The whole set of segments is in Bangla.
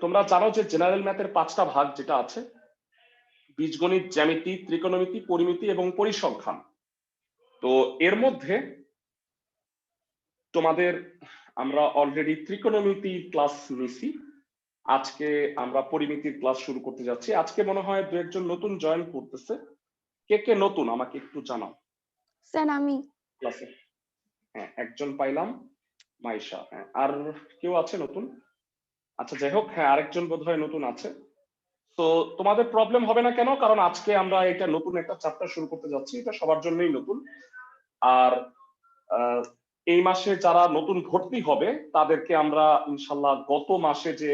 তোমরা জানো যে জেনারেল ম্যাথের 5টা ভাগ যেটা আছে, বীজগণিত, জ্যামিতি, ত্রিকোণমিতি, পরিমিতি এবং পরিসংখ্যান। তো এর মধ্যে তোমাদের আমরা অলরেডি ত্রিকোণমিতি ক্লাস নিছি, আজকে আমরা পরিমিতির ক্লাস শুরু করতে যাচ্ছি। আজকে মনে হয় দু একজন নতুন জয়েন করতেছে। কে কে নতুন আমাকে একটু জানাও। স্যার আমি ক্লাসে হ্যাঁ একজন পাইলাম, মাইশা। হ্যাঁ, আর কেউ আছে নতুন? আচ্ছা যাই হোক, হ্যাঁ আরেকজন বোধহয় নতুন আছে। তো তোমাদের প্রবলেম হবে না কেন, কারণ আজকে আমরা এটা নতুন একটা চ্যাপ্টার শুরু করতে যাচ্ছি, এটা সবার জন্যই নতুন। আর এই মাসে যারা নতুন ভর্তি হবে তাদেরকে আমরা ইনশাল্লাহ গত মাসে যে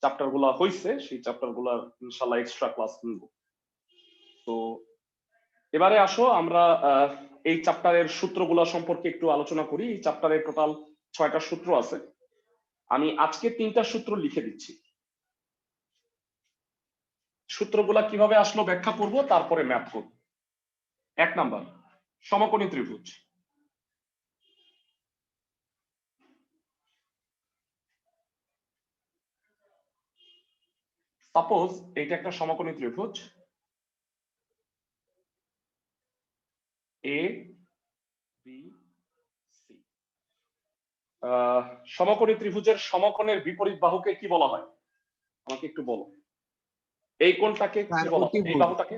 চ্যাপ্টার গুলা হয়েছে সেই চ্যাপ্টার গুলার ইনশাল্লাহ এক্সট্রা ক্লাস নিব। তো এবারে আসো আমরা এই চ্যাপ্টারের সূত্রগুলা সম্পর্কে একটু আলোচনা করি। এই চ্যাপ্টারে টোটাল 6টা সূত্র আছে। আমি আজকে 3টা সূত্র লিখে দিচ্ছি। সূত্রগুলা কিভাবে আসলো ব্যাখ্যা করব, তারপরে ম্যাথ করব। 1 নাম্বার, সমকোণী ত্রিভুজ। সাপোজ এটা একটা সমকোণী ত্রিভুজ এ বি সি। সমকোণী ত্রিভুজের সমকোণের বিপরীত বাহুকে কি বলা হয় আমাকে একটু বলো। এই কোণটাকে কি বলা হয়? এই বাহুটাকে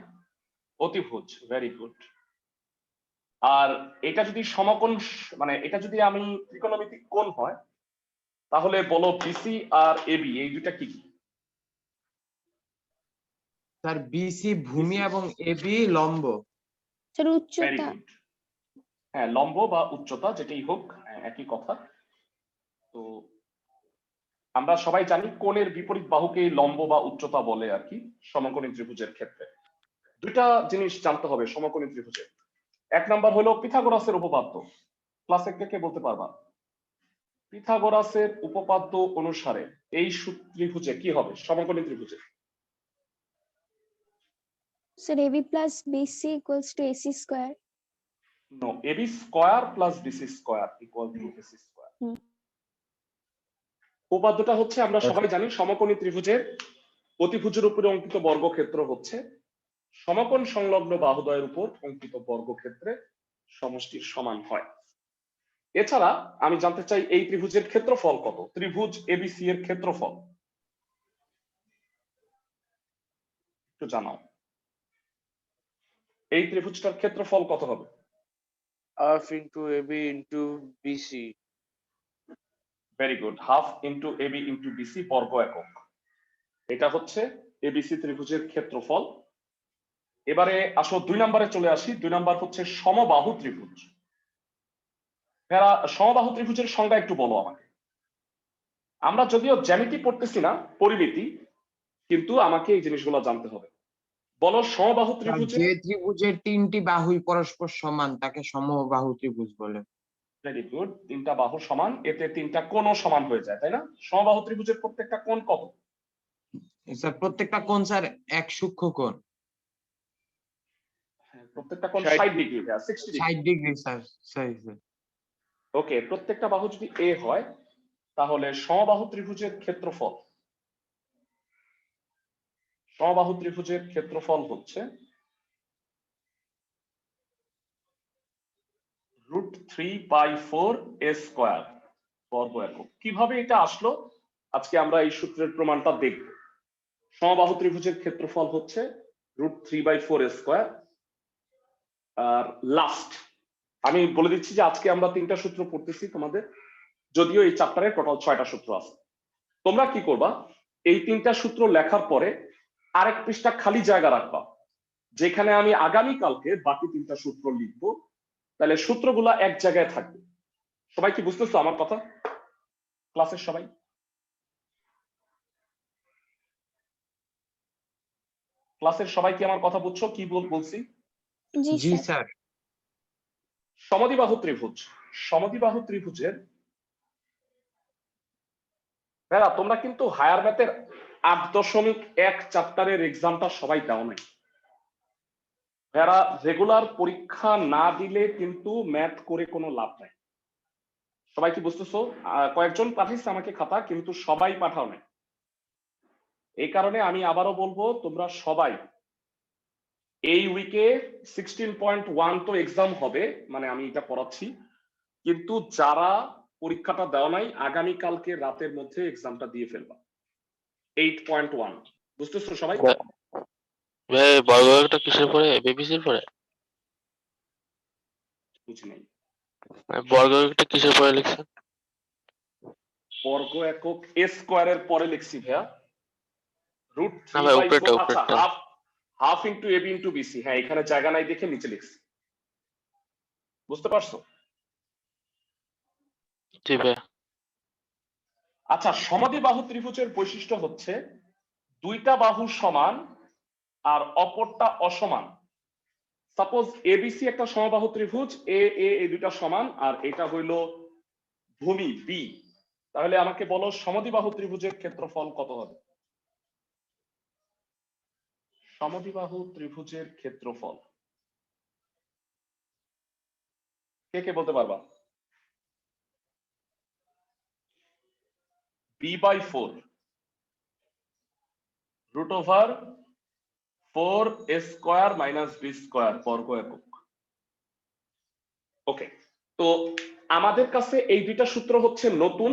অতিভুজ। Very good. আর এটা যদি সমকোণ, মানে এটা যদি আমি ত্রিকোণমিতিক কোণ হয়, তাহলে বলো বিসি আর এবি এই দুইটা কি কি? স্যার বিসি ভূমি এবং এবি লম্ব। স্যার ভেরি উচ্চতা। গুড। হ্যাঁ লম্ব বা উচ্চতা যেটাই হোক, একই কথা। তো আমরা সবাই জানি কোণের বিপরীত বাহুকে লম্ব বা উচ্চতা বলে আর কি সমকোণী ত্রিভুজের ক্ষেত্রে। দুইটা জিনিস জানতে হবে সমকোণী ত্রিভুজে। 1 নাম্বার হলো পিথাগোরাসের উপপাদ্য। ক্লাসে কে কে বলতে পারবা? পিথাগোরাসের উপপাদ্য অনুসারে এই ত্রিভুজে কি হবে সমকোণী ত্রিভুজে? Sir AB plus BC equals to AC square. No, AB square plus BC square equal to AC square. উপপাদ্যটা হচ্ছে আমরা সবাই জানি সমকোণী ত্রিভুজের অতিভুজের উপরে অঙ্কিত বর্গক্ষেত্র হচ্ছে সমকোণ সংলগ্ন বাহুদ্বয়ের উপর অঙ্কিত বর্গক্ষেত্রে সমষ্টির সমান হয়। এছাড়া আমি জানতে চাই এই ত্রিভুজের ক্ষেত্রফল কত? ত্রিভুজ এবিসি এর ক্ষেত্রফল একটু জানাও। এই ত্রিভুজটার ক্ষেত্রফল কত হবে? half into AB into BC. Very good. Half into AB into BC বর্গ একক। এটা হচ্ছে এবিসি ত্রিভুজের ক্ষেত্রফল। এবারে আসো 2 নম্বরে চলে আসি। 2 নাম্বার হচ্ছে সমবাহু ত্রিভুজ। সমবাহু ত্রিভুজের সংজ্ঞা একটু বলো আমাকে। আমরা যদিও জ্যামিতি পড়তেছি না, পরিমিতি, কিন্তু আমাকে এই জিনিসগুলো জানতে হবে। বলো সমবাহু ত্রিভুজে যে ত্রিভুজের 3টি বাহুই পরস্পর সমান তাকে সমবাহু ত্রিভুজ বলে। Very good. 3টা বাহু সমান, এতে 3টা কোণও সমান হয়ে যায়, তাই না? সমবাহু ত্রিভুজের প্রত্যেকটা কোণ কত? স্যার প্রত্যেকটা কোণ স্যার এক সূক্ষ্ম কোণ। প্রত্যেকটা কোণ 60 60 degree, 60 degree. 60 degree sir. Okay, প্রত্যেকটা বাহু যদি এ হয় তাহলে সমবাহু ত্রিভুজের ক্ষেত্রফল, সমবাহু ত্রিভুজের ক্ষেত্রফল হচ্ছে √3/4 a স্কয়ার বর্গ একক। কিভাবে এটা আসলো আজকে আমরা এই সূত্রের প্রমাণটা দেখব। সমবাহু ত্রিভুজের ক্ষেত্রফল হচ্ছে √3/4 a স্কয়ার। আর লাস্ট আমি বলে দিচ্ছি যে আজকে আমরা 3টা সূত্র পড়তেছি তোমাদের, যদিও এই চ্যাপ্টারে টোটাল 6টা সূত্র আছে। তোমরা কি করবা, এই 3টা সূত্র লেখার পরে আরেক পৃষ্ঠা খালি জায়গা রাখবা, যেখানে আমি আগামী কালকে বাকি 3টা সূত্র লিখবো। তাহলে সূত্রগুলা এক জায়গায় থাকবে। সবাই কি বুঝতেছো আমার কথা? ক্লাসের সবাই কি আমার কথা বুঝছো? কি বলছি? জি স্যার। সমদ্বিবাহু ত্রিভুজ, সমদ্বিবাহু ত্রিভুজের তোমরা কিন্তু হায়ার ম্যাথের 8.1 চ্যাপ্টারের এক্সামটা সবাই দাও নাই। রেগুলার পরীক্ষা না দিলে কিন্তু ম্যাথ করে কোনো লাভ নাই। সবাই কি বুঝতেছো? কয়েকজন পাঠিয়েছে আমাকে খাতা, কিন্তু সবাই পাঠাও নাই। এই কারণে আমি আবারও বলবো তোমরা সবাই এই উইকে 16.1 তো এক্সাম হবে, মানে আমি এটা পড়াচ্ছি, কিন্তু যারা পরীক্ষাটা দেওয়া নাই আগামী কালকে রাতের মধ্যে এক্সামটা দিয়ে ফেলবা 8.1। বুঝতেছো সবাই? ভাই বর্গটা কিসের পরে? বিবিসির পরে? বুঝি নাই। বর্গটা কিসের পরে লিখছেন? বর্গ একক a স্কয়ারের পরে লিখছি ভাইয়া। রুট না 3 ভাই বাই 4। উপরেরটা আচ্ছা, উপরেরটা। Half into ab into bc। হ্যাঁ, এখানে জায়গা নাই দেখে নিচে লিখছি। বুঝতে পারছো? জি ভাই। আচ্ছা, সমদ্বিবাহু ত্রিভুজের বৈশিষ্ট্য হচ্ছে দুইটা বাহু সমান আর অপরটা অসমান। সাপোজ এবিসি একটা সমবাহু ত্রিভুজ, এই দুইটা সমান আর এটা হইল ভূমি বি, তাহলে আমাকে বলো সমদ্বিবাহু ত্রিভুজের ক্ষেত্রফল কত হবে? সমদ্বিবাহু ত্রিভুজের ক্ষেত্রফল কে কে বলতে পারবা? b/4 root over 4a square minus b square বর্গ একক। ওকে, তো আমাদের কাছে এই দুইটা সূত্র হচ্ছে নতুন।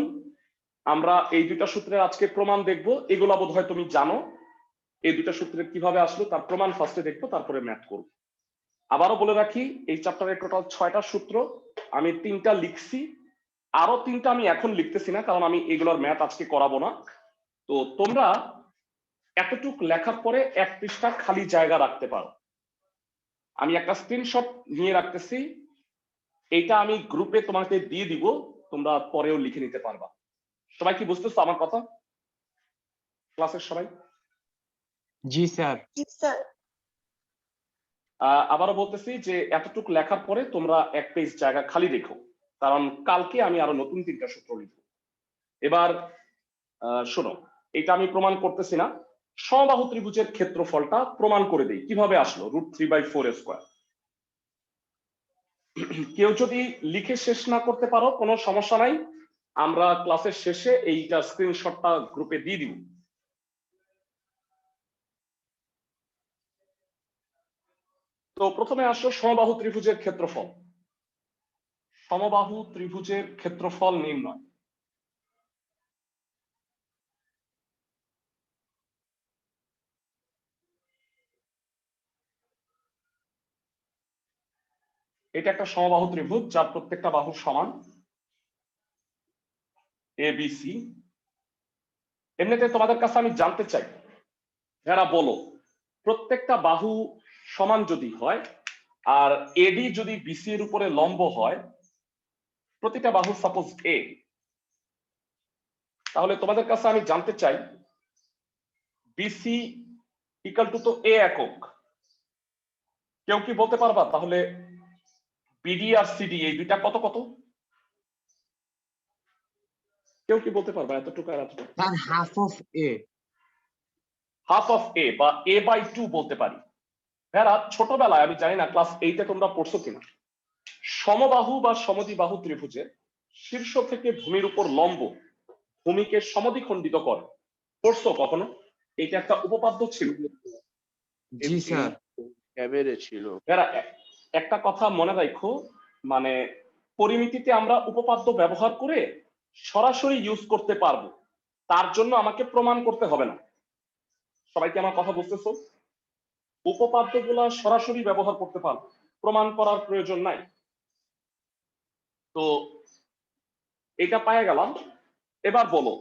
আমরা এই দুইটা সূত্রের আজকে প্রমাণ দেখব। এগুলো বোধহয় তুমি জানো। এই দুইটা সূত্রের কিভাবে আসলো তার প্রমাণ ফার্স্টে দেখবো, তারপরে ম্যাথ করব। আবারও বলে রাখি, এই চ্যাপ্টারের টোটাল 6টা সূত্র, আমি 3টা লিখছি, আরো 3টা আমি এখন লিখতেছি না, কারণ আমি এগুলোর ম্যাথ আজকে করাবো না। তো তোমরা এতটুক লেখার পরে এক পৃষ্ঠা খালি জায়গা রাখতে পারো। আমি একটা স্ক্রিনশট নিয়ে রাখতেছি, এটা আমি গ্রুপে তোমাকে দিয়ে দিব, তোমরা পরেও লিখে নিতে পারবা। সবাই কি বুঝতেছো আমার কথা? ক্লাসের সবাই? জি স্যার। আবারও বলতেছি যে এতটুক লেখার পরে তোমরা এক পেজ জায়গা খালি রেখো, কারণ কালকে আমি আরো নতুন 3টা সূত্র লিখব। এবার শোনো, এটা আমি প্রমাণ করতেছি না, সমবাহু ত্রিভুজের ক্ষেত্রফলটা প্রমাণ করে দেই। কিভাবে আসলো? Root 3/4 square. কেউ যদি লিখে শেষ না করতে পারো কোনো সমস্যা নাই, আমরা ক্লাসের শেষে এইটা স্ক্রিনশটটা গ্রুপে দিয়ে দিব। তো প্রথমে আসলো সমবাহু ত্রিভুজের ক্ষেত্রফল। সমবাহু ত্রিভুজের ক্ষেত্রফল নির্ণয়। এটা একটা সমবাহু ত্রিভুজ যার প্রত্যেকটা বাহু সমান এ বি সি। এমনিতে তোমাদের কাছে আমি জানতে চাই, যারা বলো প্রত্যেকটা বাহু সমান যদি হয় আর এডি যদি বিসি এর উপরে লম্ব হয়, প্রতিটা বাহু সাপোজ এ, তাহলে তোমাদের কাছে আমি জানতে চাই বিসি ইকুয়াল টু তো এ একক। কেউ কি বলতে পারবা তাহলে বিডি আর সিডি এই দুইটা কত কত? কেউ কি বলতে পারবা এতটুকু আর এতটুকু? Sir half of A. Half of A বা a/2 বলতে পারি। ভেড়া ছোটবেলায়, আমি জানি না ক্লাস 8-এ তোমরা পড়ছো কিনা, সমবাহু বা সমদ্বিবাহু ত্রিভুজের শীর্ষ থেকে ভূমির উপর লম্ব ভূমিকে সমদ্বিখণ্ডিত করে। পড়ছো কখনো? এটা একটা উপপাদ্য ছিল। জি স্যার। ক্যামেরে ছিল। ভেড়া একটা কথা মনে রাখো, মানে পরিমিতিতে আমরা উপপাদ্য ব্যবহার করে সরাসরি ইউজ করতে পারবো, তার জন্য আমাকে প্রমাণ করতে হবে না। সবাই কি আমার কথা বুঝতেছো? উপপাদ্যগুলা সরাসরি ব্যবহার করতে পারবো, প্রমাণ করার প্রয়োজন নাই। তো এটা পায়ে গেলাম। এবার বলো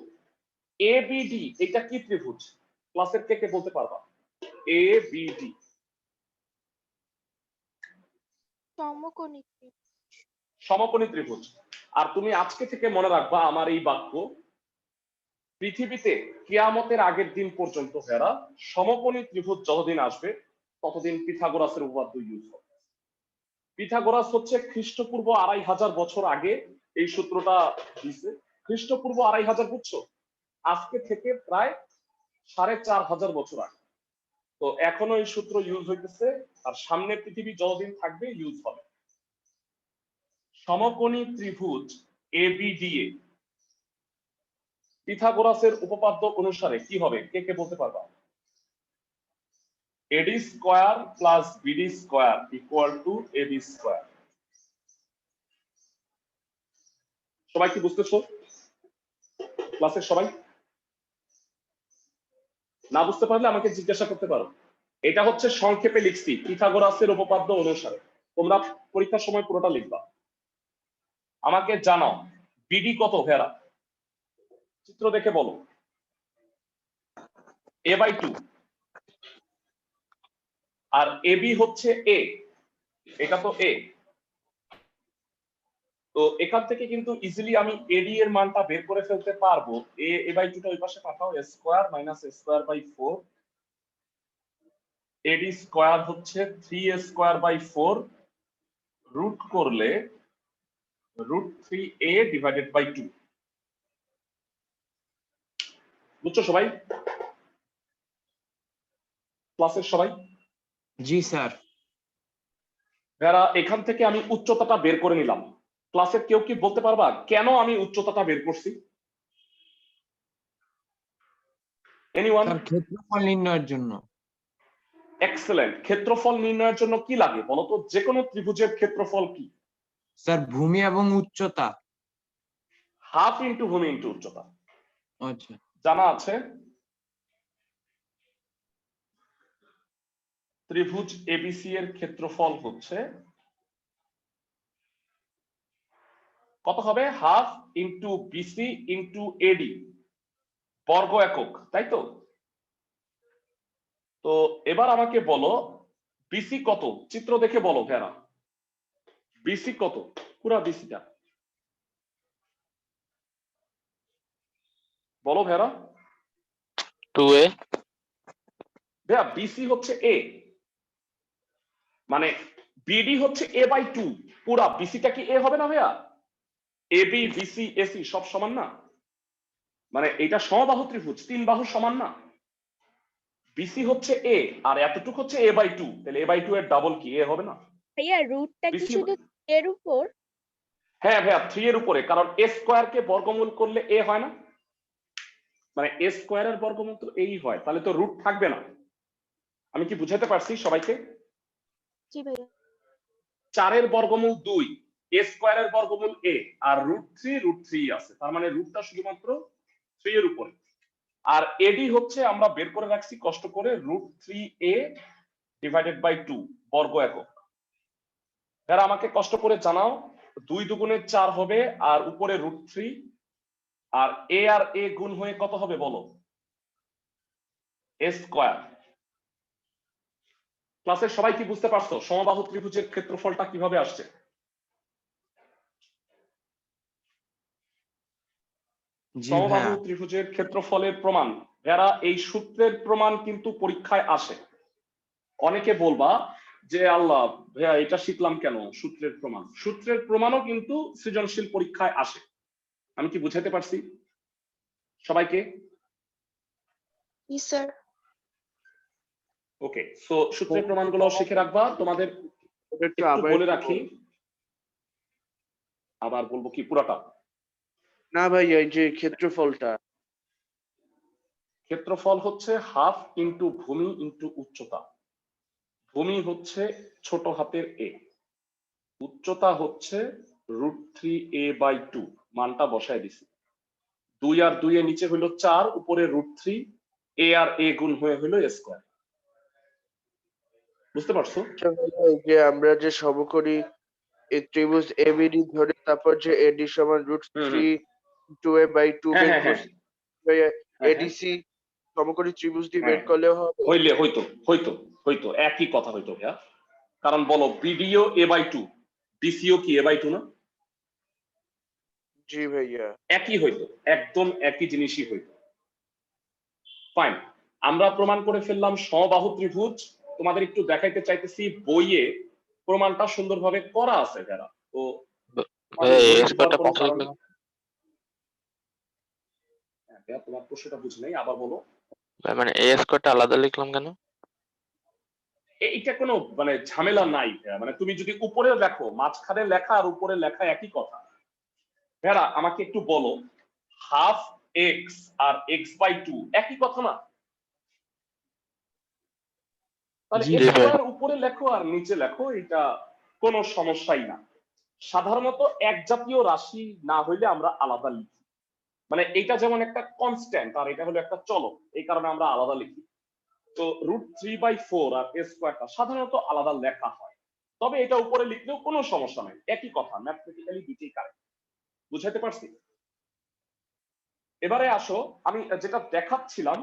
এবিডি এটা কি ত্রিভুজ? ক্লাসের কে কে বলতে পারবা? এবিডি সমকোণী ত্রিভুজ। আর তুমি আজকে থেকে মনে রাখবা আমার এই বাক্য, পৃথিবীতে কিয়ামতের আগের দিন পর্যন্ত যারা সমকোণী ত্রিভুজ যতদিন আসবে ততদিন পিথাগোরাসের উপপাদ্য ইউজ হবে। পিথাগোরাস হচ্ছে খ্রিস্টপূর্ব 2500 বছর আগে এই সূত্রটা দিয়েছে। খ্রিস্টপূর্ব 2500 বুঝছো, আজকে থেকে প্রায় 4500 বছর আগে। তো এখনো এই সূত্র ইউজ হইতেছে, আর সামনে পৃথিবী যতদিন থাকবে ইউজ হবে। সমকোণী ত্রিভুজ এবিডিএ পিথাগোরাসের উপপাদ্য অনুসারে কি হবে, কে কে বলতে পারবা? AD square plus BD square equal to AB square. সবাই কি বুঝতেছো? ক্লাসের সবাই? না বুঝতে পারলে আমাকে জিজ্ঞাসা করতে পারো। এটা হচ্ছে সংক্ষেপে লিখছি পিথাগোরাসের উপপাদ্য অনুসারে, তোমরা পরীক্ষার সময় পুরোটা লিখবা। আমাকে জানাও বিডি কত ভেরা, চিত্র দেখে বলো। a/2 আর এবি হচ্ছে এ, এটা তো এ। তো এখান থেকে কিন্তু ইজিলি আমি এডি এর মানটা বের করে ফেলতে পারবো। a/2 টা ওই পাশে পাঠাও, a square minus a square by 4, AD square হচ্ছে 3a স্কয়ার বাই 4 রুট করলে √3a ডিভাইডেড বাই 2। বুঝছো সবাই? ক্লাসের সবাই? জি স্যার। যারা এখান থেকে আমি উচ্চতাটা বের করে নিলাম। ক্লাসের কেউ কি বলতে পারবা কেন আমি উচ্চতাটা বের করছি? এনিওয়ান? স্যার ক্ষেত্রফল নির্ণয়ের জন্য। এক্সেলেন্ট। ক্ষেত্রফল নির্ণয়ের জন্য কি লাগে বলো তো? যে কোনো ত্রিভুজের ক্ষেত্রফল কি? স্যার ভূমি এবং উচ্চতা। হাফ ইন্টু ভূমি ইন্টু উচ্চতা। আচ্ছা জানা আছে? ত্রিভুজ এবিসি এর ক্ষেত্রফল হচ্ছে কত হবে? Half into BC into AD বর্গ একক, তাই তো? তো এবার আমাকে বলো বিসি কত, চিত্র দেখে বলো ভেরা। বিসি কত, পুরা বিসিটা বলো ভেরা। 2a। ভাইয়া বিসি হচ্ছে এ, মানে বিডি হচ্ছে a/2, পুরা বিসিটা কি এ হবে না ভাইয়া? এবি বিসি এসি সব সমান না, মানে এটা সমবাহু ত্রিভুজ, তিন বাহু সমান না। বিসি হচ্ছে এ আর এতটুকু হচ্ছে a/2, তাহলে a/2 এর ডাবল কি এ হবে না? ভাইয়া রুটটা কি BC শুধু এর উপর? হ্যাঁ ভাইয়া 3 এর উপরে, কারণ a স্কয়ার কে বর্গমূল করলে এ হয় না, মানে a স্কয়ারের বর্গমূল তো এই হয়, তাহলে তো রুট থাকবে না। আমি কি বুঝাতে পারছি সবাইকে? জি ভাইয়া। 4 এর বর্গমূল 2, a স্কয়ারের বর্গমূল a, আর √3 আছে, তার মানে রুটটা শুধুমাত্র 3 এর উপরে। আর এডি হচ্ছে আমরা বের করে রাখছি কষ্ট করে √3a ডিভাইডেড বাই 2 বর্গ একক। যারা আমাকে কষ্ট করে জানাও 2 দুগুণে 4 হবে আর উপরে √3, আর এ গুণ হয়ে কত হবে বলো? a square. ক্লাসের সবাই কি বুঝতে পারছো সমবাহু ত্রিভুজের ক্ষেত্রফলটা কিভাবে আসছে? জি সমবাহু ভাইয়া। ত্রিভুজের ক্ষেত্রফলের প্রমাণ যারা এই সূত্রের প্রমাণ কিন্তু পরীক্ষায় আসে। অনেকে বলবা যে আল্লাহ ভাইয়া এটা শিখলাম কেন সূত্রের প্রমাণ? সূত্রের প্রমাণও কিন্তু সৃজনশীল পরীক্ষায় আসে। আমি কি বুঝাতে পারছি সবাইকে? জি স্যার। ওকে, সো সূত্রের প্রমাণগুলো শিখে রাখবা। তোমাদের একটু বলে রাখি, আবার বলবো কি পুরাটা? না ভাই, এই যে ক্ষেত্রফলটা। ক্ষেত্রফল হচ্ছে হাফ ইন্টু ভূমি ইন্টু উচ্চতা। ভূমি হচ্ছে ছোট হাতের এ, উচ্চতা হচ্ছে √3a/2, মানটা বসায় দিছি। 2 আর 2 এর নিচে হইলো 4, উপরে √3, a আর a গুণ হয়ে হইলো a স্কয়ার। বুঝতে পারছো? এই যে আমরা যে সমকোণী এই ত্রিভুজ এবিডি ধরে তারপর যে এডি সমান √3 হ্যাঁ বের হ্যাঁ হ্যাঁ করছি, হ্যাঁ, এডিসি সমকোণী ত্রিভুজটি হ্যাঁ। বের করলেও হবে। হইলে হইতো হইতো হইতো একই কথা হইতো ভাইয়া। কারণ বলো বিডিও a/2, বিসিও কি a/2 না? জি ভাইয়া। একই হইতো, একদম একই জিনিসই হইতো। ফাইন, আমরা প্রমাণ করে ফেললাম সমবাহু ত্রিভুজ। তোমাদের একটু দেখাইতে চাইতেছি বইয়ে প্রমাণটা সুন্দরভাবে করা আছে যারা। তো ভাই a স্কয়ারটা কত কারণ লিখলাম? হ্যাঁ, তোমার প্রশ্নটা বুঝি নাই, আবার বলো। ভাই মানে a স্কয়ারটা আলাদা লিখলাম কেন? এইটা কোনো মানে ঝামেলা নাই ভাইয়া। মানে তুমি যদি উপরে লেখো, মাঝখানে লেখা আর উপরে লেখা একই কথা। ভাইয়া আমাকে একটু বলো হাফ এক্স আর x/2 একই কথা না? তাহলে জি এক্স ভাইয়া। স্কয়ার উপরে লেখো আর নিচে লেখো, এটা কোনো সমস্যাই না। সাধারণত এক জাতীয় রাশি না হইলে আমরা আলাদা লিখি, মানে এটা যেমন একটা কনস্ট্যান্ট আর এটা হলো একটা চলক, এই কারণে আমরা আলাদা লিখি। তো √3/4 আর a স্কয়ারটা সাধারণত আলাদা লেখা হয়, তবে এটা উপরে লিখলেও কোনো সমস্যা নাই, একই কথা, ম্যাথমেটিক্যালি দুটোই কারেক্ট। বুঝাতে পারছি? এবারে আসো, আমি যেটা দেখাচ্ছিলাম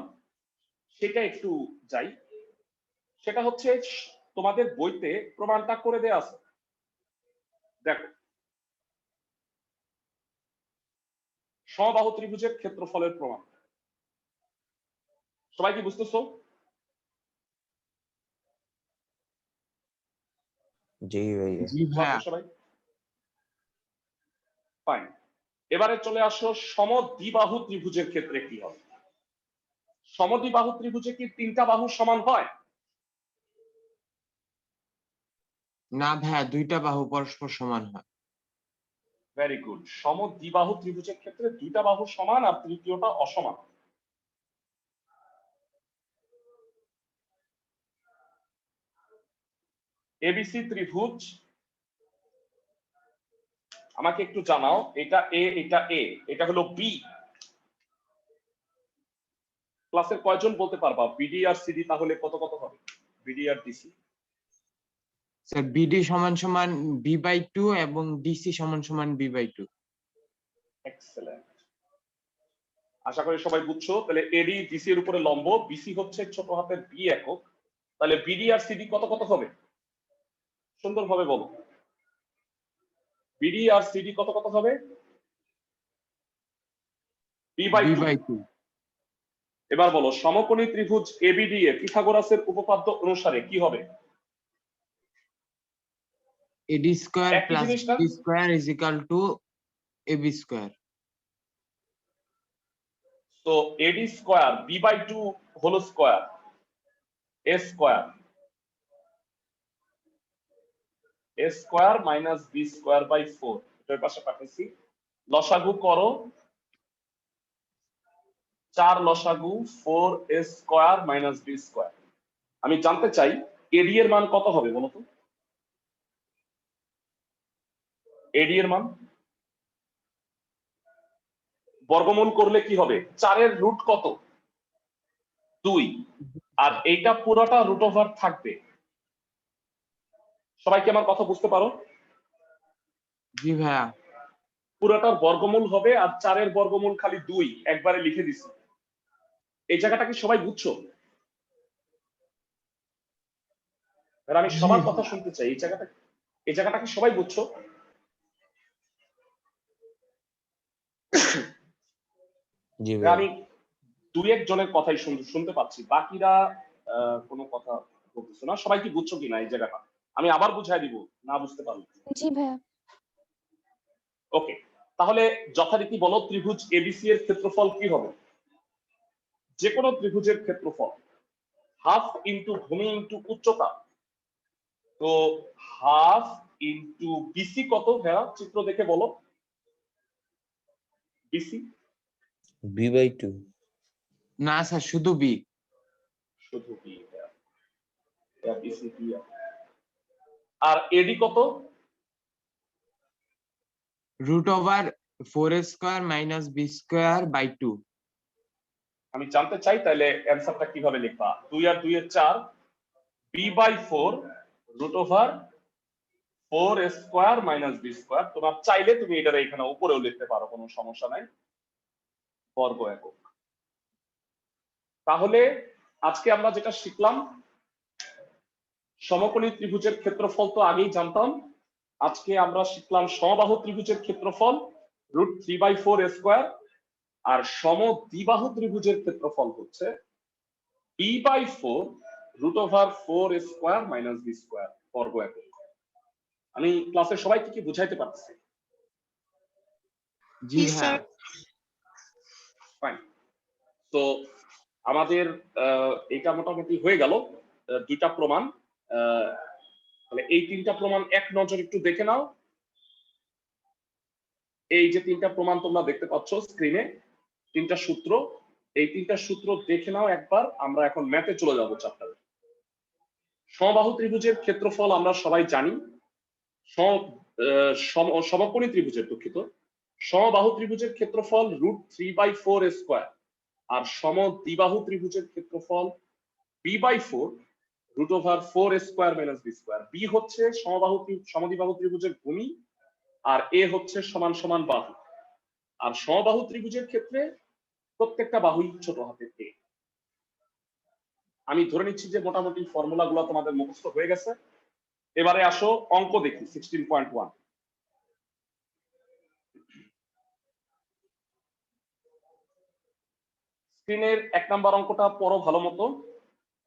সেটা একটু যাই। সেটা হচ্ছে তোমাদের বইতে প্রমাণটা করে দেয়া আছে, দেখো সমবাহু ত্রিভুজের ক্ষেত্রফলের প্রমাণ। সবাই কি বুঝতেছো? জি ভাইয়া। জি ভাইয়া। সবাই ফাইন। এবারে চলে আসো সমদ্বিবাহু ত্রিভুজের ক্ষেত্রে কি হবে। সমদ্বিবাহু ত্রিভুজে কি তিনটা বাহু সমান হয়? না ভাইয়া, দুইটা বাহু পরস্পর সমান হয়। Very good. সমদ্বিবাহু ত্রিভুজের ক্ষেত্রে দুইটা বাহু সমান আর তৃতীয়টা অসমান। এবিসি ত্রিভুজ, আমাকে একটু জানাও, এটা এ, এটা এ, এটা হলো বি। ক্লাসের কয়জন বলতে পারবা বিডি আর সিডি তাহলে কত কত হবে? বিডি আর ডিসি। স্যার বিডি সমান সমান b/2 এবং ডিসি সমান সমান b/2। এক্সেলেন্ট, আশা করি সবাই বুঝছো। তাহলে এডি ডিসি এর উপরে লম্ব, বিসি হচ্ছে ছোট হাতের বি একক, তাহলে বিডি আর সিডি কত কত হবে? সুন্দরভাবে বলো, বিডি আর সিডি কত কত হবে? b/2। b/2। এবার বলো সমকোণী ত্রিভুজ এবিডি এ পিথাগোরাসের উপপাদ্য অনুসারে কি হবে? AD স্কয়ার একই প্লাস জিনিস না? BD square is equal to AB square. তো AD square b/2 whole square a square, a square minus b স্কয়ার/4, এটার পাশে পাঠাইছি। লসাগু করো, 4 লসাগু 4a square minus b square. আমি জানতে চাই এডি এর মান কত হবে বলো তো? এডি এর মান বর্গমূল করলে কি হবে? 4 এর রুট কত? 2। আর এইটা পুরোটা রুট ওভার থাকবে। সবাই কি আমার কথা বুঝতে পারো? জি ভাইয়া। পুরোটার বর্গমূল হবে আর 4 এর বর্গমূল খালি 2, একবারে লিখে দিছি। এই জায়গাটা কি সবাই বুঝছো? আর আমি সবার কথা শুনতে চাই, এই জায়গাটা কি সবাই বুঝছো? জি ভাইয়া। আমি 2-1 জনের কথাই শুনতে পাচ্ছি, বাকিরা কোনো কথা বলতেছে না। সবাই কি বুঝছো কিনা এই জায়গাটা? আমি আবার বুঝাই দিব না বুঝতে পারলে। জি ভাইয়া। ওকে, তাহলে যথারীতি বলো ত্রিভুজ এবিসি এর ক্ষেত্রফল কি হবে? যে কোনো ত্রিভুজের ক্ষেত্রফল হাফ ইনটু ভূমি ইনটু উচ্চতা। তো হাফ ইনটু বিসি কত ভাইয়া? চিত্র দেখে বলো। BC b/2। না স্যার, শুধু বি। শুধু বি, বিসি বি। আর এডি কত? √4a square minus b স্কয়ার/2। আমি জানতে চাই তাহলে অ্যান্সারটা কিভাবে লিখবা? 2 আর 2 এর 4, b/4 √4a square minus b square. তোমার চাইলে তুমি এটা এখানে উপরেও লিখতে পারো, কোনো সমস্যা নাই, বর্গ একক। তাহলে আজকে আমরা যেটা শিখলাম, সমকোণী ত্রিভুজের ক্ষেত্রফল তো আগেই জানতাম। আজকে আমরা শিখলাম সমবাহু ত্রিভুজের ক্ষেত্রফল √3/4 স্কয়ার, আর সমদ্বিবাহু ত্রিভুজের ক্ষেত্রফল হচ্ছে b/4 √4 square minus b square বর্গ একক। আমি ক্লাসে সবাইকে কি বুঝাইতে পারছি? জি ভাইয়া। ফাইন। তো আমাদের এটা মোটামুটি হয়ে গেল, দুইটা প্রমাণ। তাহলে এই তিনটা প্রমাণ এক নজর একটু দেখে নাও। এই যে তিনটা প্রমাণ তোমরা দেখতে পাচ্ছ স্ক্রিনে, তিনটা সূত্র, এই তিনটা সূত্র দেখে নাও একবার, আমরা এখন ম্যাথে চলে যাব চ্যাপ্টারে। সমবাহু ত্রিভুজের ক্ষেত্রফল আমরা সবাই জানি, সমকোণী ত্রিভুজের, দুঃখিত, সমবাহু ত্রিভুজের ক্ষেত্রফল √3/4 স্কয়ার, আর সমদ্বিবাহু ত্রিভুজের ক্ষেত্রফল b/4 √4 square minus b square. b হচ্ছে সমদ্বিবাহু ত্রিভুজের ভূমি, আর a হচ্ছে সমান সমান বাহু। আর সমবাহু ত্রিভুজের ক্ষেত্রে প্রত্যেকটা বাহুই ছোট হাতের a। আমি ধরে নিচ্ছি যে মোটামুটি ফর্মুলা গুলো তোমাদের মুখস্থ হয়ে গেছে। এবারে আসো অঙ্ক দেখি 16.1। স্ক্রিনের 1 নাম্বার অঙ্কটা পড়ো ভালো মতো।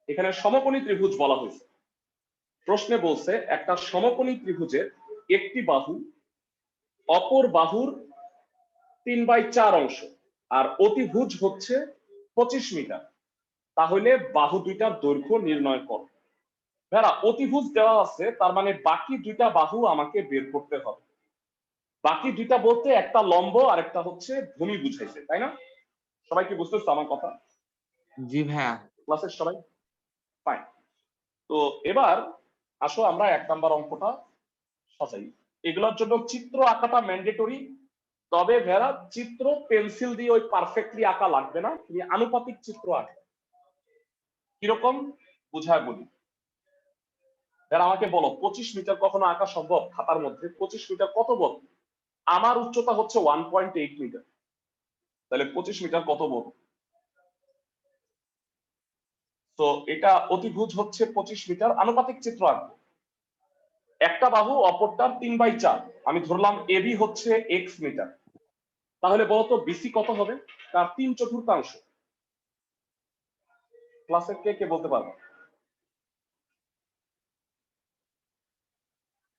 এখানে সমকোণী ত্রিভুজ বলা হয়েছে। প্রশ্নে বলছে একটা সমকোণী ত্রিভুজের একটি বাহু অপর বাহুর 3/4 অংশ, আর অতিভুজ হচ্ছে 25 মিটার। তাহলে বাহু দুইটার দৈর্ঘ্য নির্ণয় করো। ভাইরা অতিভুজ দেওয়া আছে, তার মানে বাকি দুইটা বাহু আমাকে বের করতে হবে। বাকি দুইটা বলতে একটা লম্ব আর একটা হচ্ছে ভূমি বুঝাইছে, তাই না? সবাই কি বুঝতেছো আমার কথা? জি ভাইয়া। ক্লাসের সবাই ফাইন। তো এবার আসো আমরা 1 নাম্বার অঙ্কটা সাজাই। এগুলোর জন্য চিত্র আঁকাটা ম্যান্ডেটরি, তবে ভেড়া চিত্র পেন্সিল দিয়ে ওই পারফেক্টলি আঁকা লাগবে না, তুমি আনুপাতিক চিত্র আঁকবে। কিরকম বুঝায় বলি। ভেড়া আমাকে বলো 25 মিটার কখনো আঁকা সম্ভব? খাতার মধ্যে 25 মিটার কত বড়? আমার উচ্চতা হচ্ছে 1.8 মিটার, তাহলে 25 মিটার কত বড়? তো এটা অতিভুজ হচ্ছে 25 মিটার, আনুপাতিক চিত্র আঁকবো। একটা বাহু অপরটার 3/4, আমি ধরলাম এবি হচ্ছে x মিটার, তাহলে বলতো বিসি কত হবে? তার 3/4। ক্লাসের কে কে বলতে পারবে?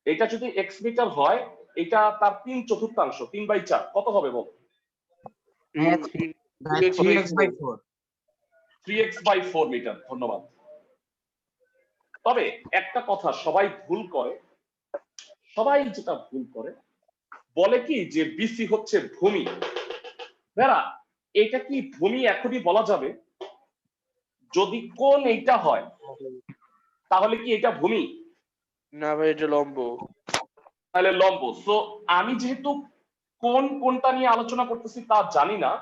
এটা যদি x মিটার হয়, এটা তার 3/4, 3/4 কত হবে বল? 3x/4। 3x/4 metre. ধন্যবাদ। তবে একটা কথা সবাই ভুল করে, সবাই যেটা ভুল করে বলে কি যে বিসি হচ্ছে ভূমি। ভেড়া এটা কি ভূমি এখনই বলা যাবে? যদি কোণ এইটা হয় তাহলে কি এটা ভূমি? না ভাই, এটা লম্ব। তাহলে লম্ব। সো আমি যেহেতু কোন কোনটা নিয়ে আলোচনা করতেছি তা জানি না,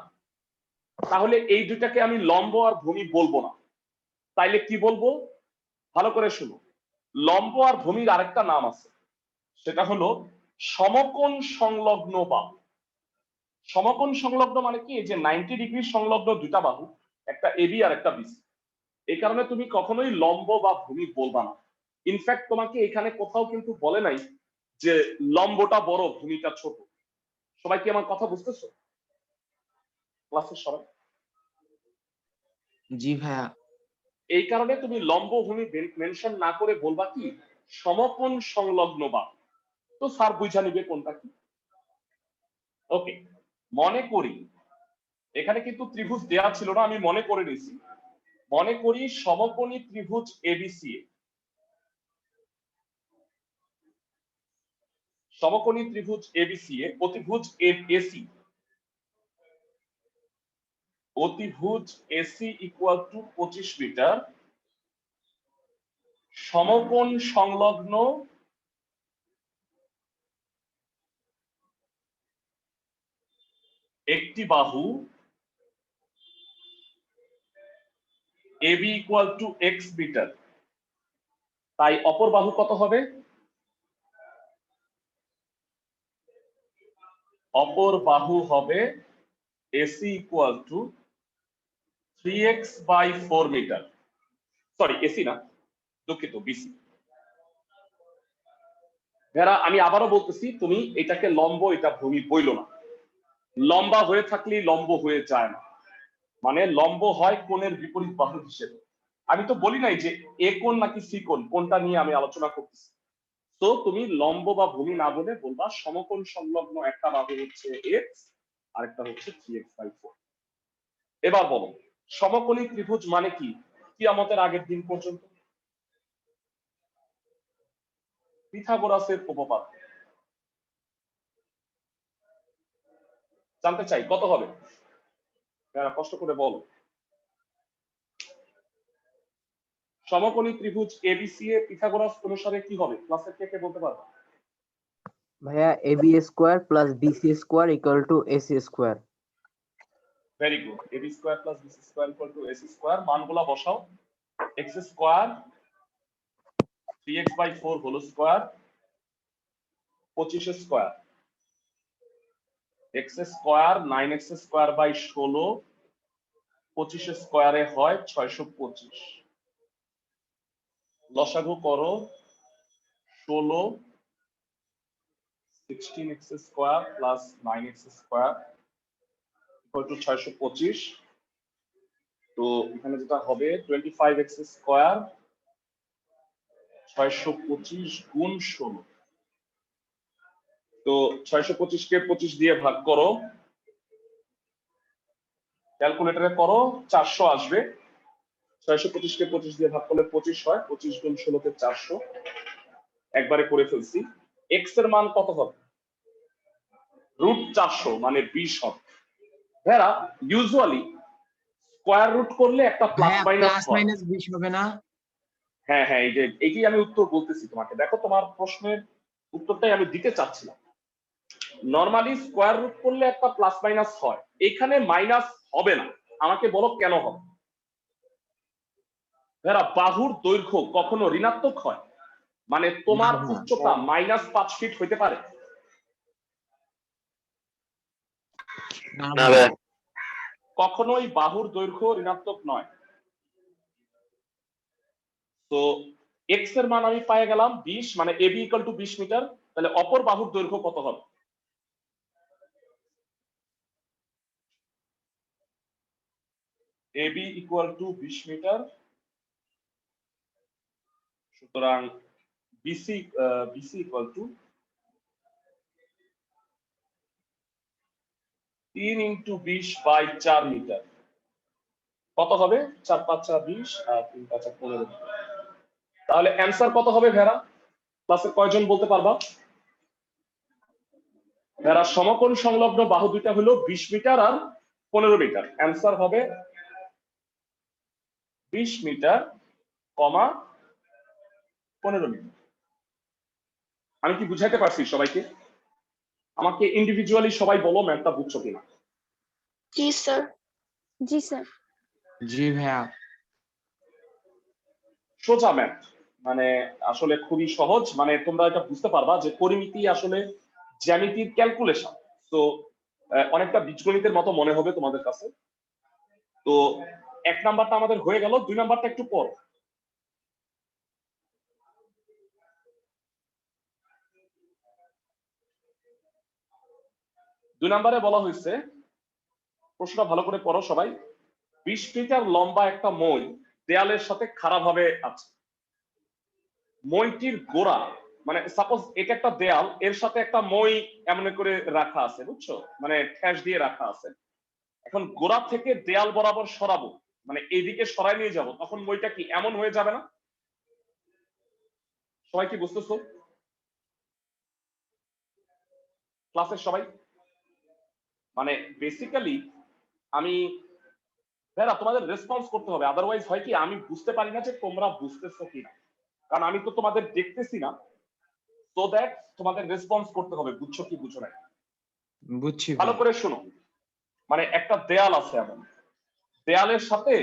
তাহলে এই দুইটাকে আমি লম্ব আর ভূমি বলবো না। তাইলে কি বলবো? ভালো করে শুনো, লম্ব আর ভূমির আরেকটা নাম আছে, সেটা হলো সমকোণ সংলগ্ন বাহু। সমকোণ সংলগ্ন মানে কি? যে 90 ডিগ্রি সংলগ্ন দুইটা বাহু, একটা এবি আর একটা বিসি। এই কারণে তুমি কখনোই লম্ব বা ভূমি বলবা না। ইনফ্যাক্ট তোমাকে এখানে কোথাও কিন্তু বলে নাই যে লম্বটা বড় ভূমিটা ছোট। সবাই কি আমার কথা বুঝতেছো? ক্লাসের সবাই? জি ভাইয়া। এই কারণে তুমি লম্ব ভূমি মেনশন না করে বলবা কি সমকোণ সংলগ্ন বাহু। তো স্যার বুঝা নিবে কোনটা কি। ওকে, মনে করি এখানে কিন্তু ত্রিভুজ দেয়া ছিল না, আমি মনে করে নিয়েছি। মনে করি সমকোণী ত্রিভুজ এবিসি, সমকোণী ত্রিভুজ এবিসি এ অতিভুজ এসি, অতিভুজ এসি ইকুয়াল টু 25 মিটার, সমকোণ সংলগ্ন একটি বাহু AB equal to x metre. তাই অপর বাহু কত হবে? অপর বাহু হবে AC equal to 3x/4 metre. Sorry, AC না, দুঃখিত, বিসি। ভেড়া আমি আবারও বলতেছি, তুমি এটাকে লম্ব এটা ভূমি বইলো না। লম্বা হয়ে থাকলেই লম্ব হয়ে যায় না, মানে লম্ব হয় কোণের বিপরীত বাহু হিসেবে। আমি তো বলি নাই যে এ কোণ নাকি সি কোণ, কোনটা নিয়ে আমি আলোচনা করতেছি। তো তুমি লম্ব বা ভূমি না বলে বলবা সমকোণ সংলগ্ন একটা বাহু হচ্ছে x, আরেকটা হচ্ছে 3x/4। এবার বলো সমকোণী ত্রিভুজ মানে কি কিয়ামতের আগের দিন পর্যন্ত? পিথাগোরাসের উপপাদ্য। জানতে চাই কত হবে? কষ্ট করে বলো। সমকোণী ত্রিভুজ এবিসি এ পিথাগোরাস অনুসারে কি হবে? ক্লাসের কে কে বলতে পারবে? ভাইয়া AB square plus BC square equal to AC square. Very good. AB square plus BC square equal to AC square. মানগুলা বসাও। X square 3x/4 whole square 25 square, x square 9x square by 16 25 স্কোয়ারে হয় 625। লসাগু করো 16 16x square plus 9x square equal to 625। তো এখানে যেটা হবে 25x স্কোয়ার 625 গুণ 16। তো 625 কে 25 দিয়ে ভাগ করো, ক্যালকুলেটরে করো 400 আসবে। 625 কে 25 দিয়ে ভাগ করলে 25 হয়, 25 গুণ 16 কে 400। একবারে করে ফেলছি। এক্স এর মান কত হবে? √400 মানে 20 হবে। ভেরা ইউজুয়ালি স্কয়ার রুট করলে একটা প্লাস ভাইয়া মাইনাস প্লাস হয়। মাইনাস 20 হবে না? হ্যাঁ হ্যাঁ, এই যে এটাই আমি উত্তর বলতেছি তোমাকে। দেখো তোমার প্রশ্নের উত্তরটাই আমি দিতে চাচ্ছিলাম। নরমালি স্কয়ার রুট করলে একটা প্লাস মাইনাস হয়, এখানে মাইনাস হবে না। আমাকে বলো কেন হবে? ভেরা বাহুর দৈর্ঘ্য কখনো ঋণাত্মক হয়? মানে তোমার না, না। উচ্চতা -5 ফিট হইতে পারে? না না ভাইয়া। ভাই, কখনোই বাহুর দৈর্ঘ্য ঋণাত্মক নয়। তো এক্স এর মান আমি পেয়ে গেলাম 20, মানে এবি ইকুয়াল টু 20 মিটার। তাহলে অপর বাহুর দৈর্ঘ্য কত হবে? AB equal to 20 metre. সুতরাং বিসি ইকুয়াল টু 3 × 20/4 মিটার। কত হবে? 4 × 5 = 20 আর 3 × 5 = 15। তাহলে অ্যানসার কত হবে ভেরা? ক্লাসের কয়জন বলতে পারবা? ভেরা সমকোণ সংলগ্ন বাহু দুইটা হলো 20 মিটার আর 15 মিটার। অ্যানসার হবে 20 মিটার, 15 মিটার। আমি কি বুঝাইতে পারছি সবাইকে? আমাকে ইন্ডিভিজুয়ালি সবাই বলো ম্যাথটা বুঝছো কিনা। জি স্যার। জি স্যার। জি ভাইয়া। সোজা ম্যাথ, মানে আসলে খুবই সহজ। মানে তোমরা এটা বুঝতে পারবা যে পরিমিতি আসলে জ্যামিতির ক্যালকুলেশন। তো অনেকটা বীজগণিতের মতো মনে হবে তোমাদের কাছে। তো 1 নাম্বারটা আমাদের হয়ে গেল, 2 নাম্বারটা একটু পর। দুই নম্বরে বলা হয়েছে, প্রশ্নটা ভালো করে পড়ো সবাই। 20 মিটার লম্বা একটা মই দেয়ালের সাথে খাড়া ভাবে আছে। মইটির গোড়া, মানে সাপোজ এটা একটা দেয়াল, এর সাথে একটা মই এমন করে রাখা আছে, বুঝছো? মানে ঠ্যাস দিয়ে রাখা আছে। এখন গোড়া থেকে দেয়াল বরাবর সরাবো, মানে এইদিকে সরাই নিয়ে যাব, তখন মইটা কি এমন হয়ে যাবে না? সবাই কি বুঝতেছো? ক্লাসের সবাই? মানে বেসিক্যালি আমি ভেরা তোমাদের রেসপন্স করতে হবে, আদারওয়াইজ হয় কি আমি বুঝতে পারি না যে তোমরা বুঝতেছো কিনা, কারণ আমি তো তোমাদের দেখতেছি না। সো দ্যাট তোমাদের রেসপন্স করতে হবে, বুঝছো কি বুঝো না। বুঝছি ভালো ভাই। করে শোনো। মানে একটা দেয়াল আছে, এমন দেয়ালের সাথে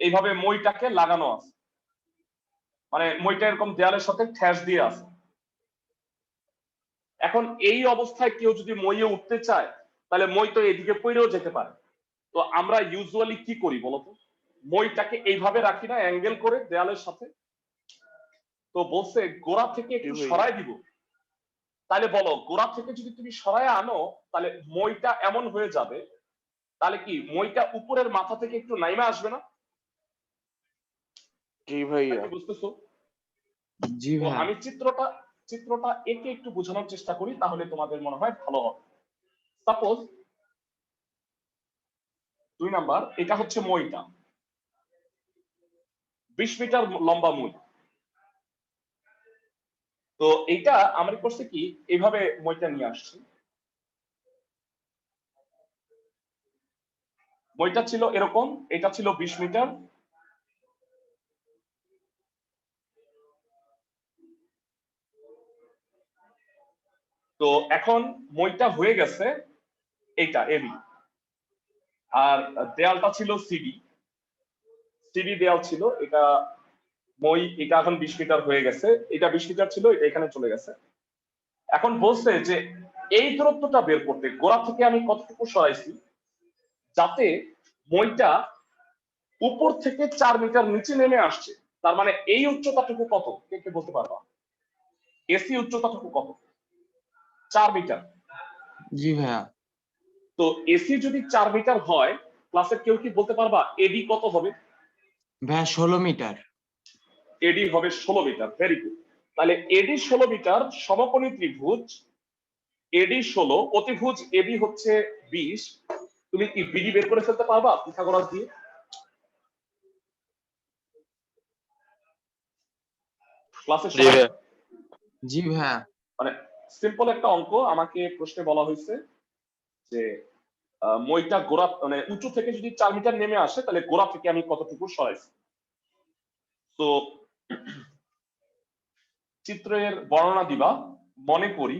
এইভাবে মইটাকে লাগানো আছে, মানে মইটা এরকম দেয়ালের সাথে ঠ্যাস দিয়ে আছে। এখন এই অবস্থায় কেউ যদি মইয়ে উঠতে চায়, তাহলে মই তো এদিকে পড়েও যেতে পারে। তো আমরা ইউজুয়ালি কি করি বলতো? মইটাকে এইভাবে রাখি না অ্যাঙ্গেল করে দেয়ালের সাথে? তো বলছে গোড়া থেকে একটু সরাই দিব। তাহলে বলো, গোড়া থেকে যদি তুমি সরায় আনো তাহলে মইটা এমন হয়ে যাবে, তাহলে কি মইটা উপরের মাথা থেকে একটু নাইমা আসবে না? জি ভাইয়া। কি বুঝতেছো? জি তো ভাইয়া। আমি চিত্রটা একে একটু বোঝানোর চেষ্টা করি, তাহলে তোমাদের মনে হয় ভালো হবে। সাপোজ 2 নাম্বার, এটা হচ্ছে মইটা, 20 মিটার লম্বা মই। তো এইটা আমরা করছে কি, এইভাবে মইটা নিয়ে আসছি। বইটা ছিল এরকম, এটা ছিল 20 মিটার, তো এখন মইটা হয়ে গেছে এইটা এবি, আর দেয়ালটা ছিল সিডি, সিডি দেয়াল ছিল, এটা মই, এটা এখন 20 মিটার হয়ে গেছে, এটা 20 মিটার ছিল, এটা এখানে চলে গেছে। এখন বলছে যে এই দূরত্বটা বের করতে গোড়া থেকে আমি কতটুকু সরাইছি যাতে মইটা উপর থেকে 4 মিটার নিচে নেমে আসছে, তার মানে এই উচ্চতাটুকু কত, কে কে বলতে পারবা? এসি উচ্চতাটুকু কত? 4 মিটার। জি ভাইয়া। তো এসি যদি 4 মিটার হয়, ক্লাসের কেউ কি বলতে পারবা এডি কত হবে? ভাইয়া 16 মিটার। এডি হবে 16 মিটার। Very good. তাহলে এডি 16 মিটার, সমকোণী ত্রিভুজ এডি 16, অতিভুজ এবি হচ্ছে 20। তুমি কি বিডি বের করে ফেলতে পারবা পিথাগোরাস দিয়ে? ক্লাসের জি সবাই? ভাইয়া। জি ভাইয়া। মানে সিম্পল একটা অঙ্ক আমাকে প্রশ্নে বলা হয়েছে যে মইটা গোড়া মানে উঁচু থেকে যদি 4 মিটার নেমে আসে তাহলে গোড়া থেকে আমি কতটুকু সরাইছি। তো চিত্রের বর্ণনা দিবা। মনে করি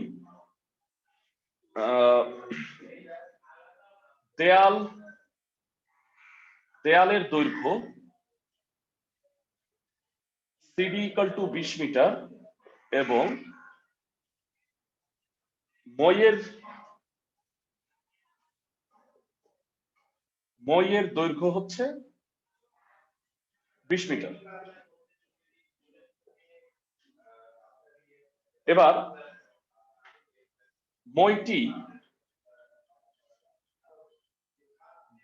দেয়ালের দৈর্ঘ্য সিডি ইকুয়াল টু 20 মিটার এবং মইয়ের দৈর্ঘ্য হচ্ছে 20 মিটার। এবার মইটি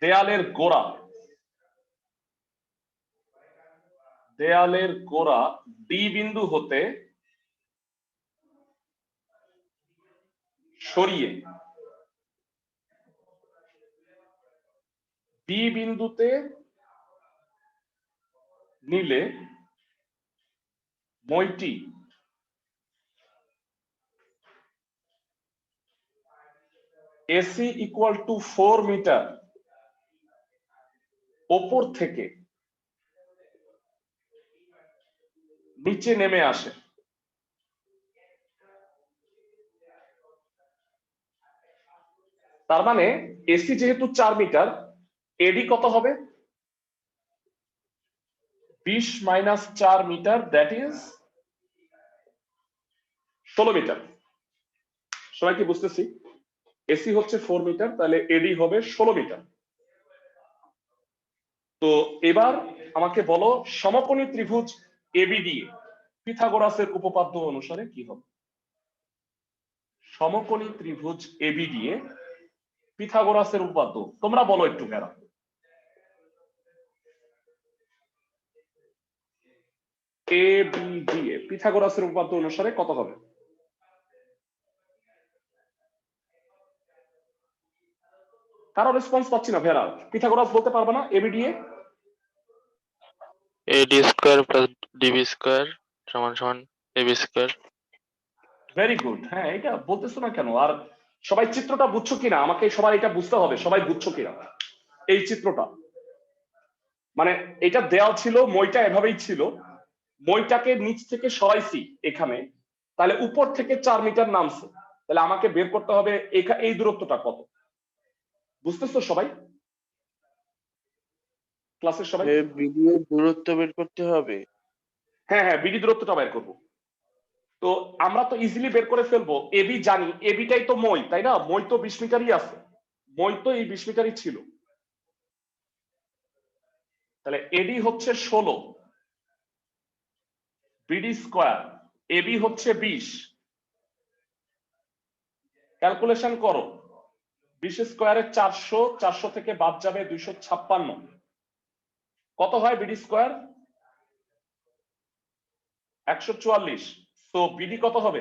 দেয়ালের গোড়া ডি বিন্দু হতে সরিয়ে বি বিন্দুতে নিলে মইটি এসি ইকুয়াল টু 4 মিটার ওপর থেকে নিচে নেমে আসে। তার মানে এসি যেহেতু 4 মিটার, এডি কত হবে? 20 minus 4 metre, that is 16 metre. সবাই কি বুঝতেছি? এসি হচ্ছে 4 মিটার, তাহলে এডি হবে 16 মিটার। তো এবার আমাকে বলো সমকোণী ত্রিভুজ এবিডি পিথাগোরাসের উপপাদ্য অনুসারে কি হবে? সমকোণী ত্রিভুজ এবিডি পিথাগোরাসের উপপাদ্য তোমরা বলো একটু ভেড়া। এবিডি পিথাগোরাসের উপপাদ্য অনুসারে কত হবে? কারো রেসপন্স পাচ্ছি না ভেড়া। পিথাগোরাস বলতে পারবে না? এবিডি এডি স্কোয়ার প্লাস ডিবি স্কোয়ার সমান সমান এবি স্কোয়ার। Very good. হ্যাঁ, এটা বলতেছো না কেন? আর সবাই চিত্রটা বুঝছো কিনা? আমাকে সবাই এটা বুঝতে হবে, সবাই বুঝছো কিনা এই চিত্রটা। মানে এটা দেওয়াল ছিল, মইটা এভাবেই ছিল, মইটাকে নিচ থেকে সরাইছি এখানে, তাহলে উপর থেকে 4 মিটার নামছে, তাহলে আমাকে বের করতে হবে এই দূরত্বটা কত। বুঝতেছো সবাই? ক্লাসের সবাই? বিডি এর দূরত্ব বের করতে হবে। হ্যাঁ হ্যাঁ, বিডি দূরত্বটা বের করবো। তো আমরা তো ইজিলি বের করে ফেলবো, এবি জানি, এবিটাই তো মই, তাই না? মই তো 20 মিটারই আছে, মই তো এই 20 মিটারই ছিল। তাহলে এডি হচ্ছে 16, বিডি স্কোয়ার, এবি হচ্ছে 20। ক্যালকুলেশন করো, 20 স্কোয়ারে 400, 400 থেকে বাদ যাবে 256, কত হয় বিডি স্কোয়ার? 144। তো বিডি কত হবে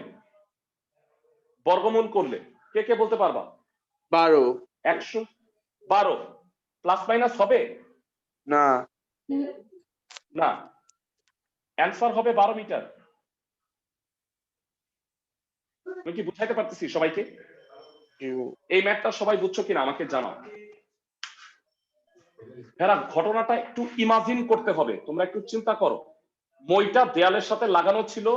বর্গমূল করলে? কে কে বলতে পারবা? 12। 112 প্লাস মাইনাস হবে না, না, অ্যান্সার হবে 12 মিটার। আমি কি বুঝাইতে পারতেছি সবাইকে? এই ম্যাথটা সবাই বুঝছো কিনা আমাকে জানাও। এরা ঘটনাটা একটু ইমাজিন করতে হবে, তোমরা একটু চিন্তা করো। মইটা দেয়ালের সাথে লাগানো ছিল,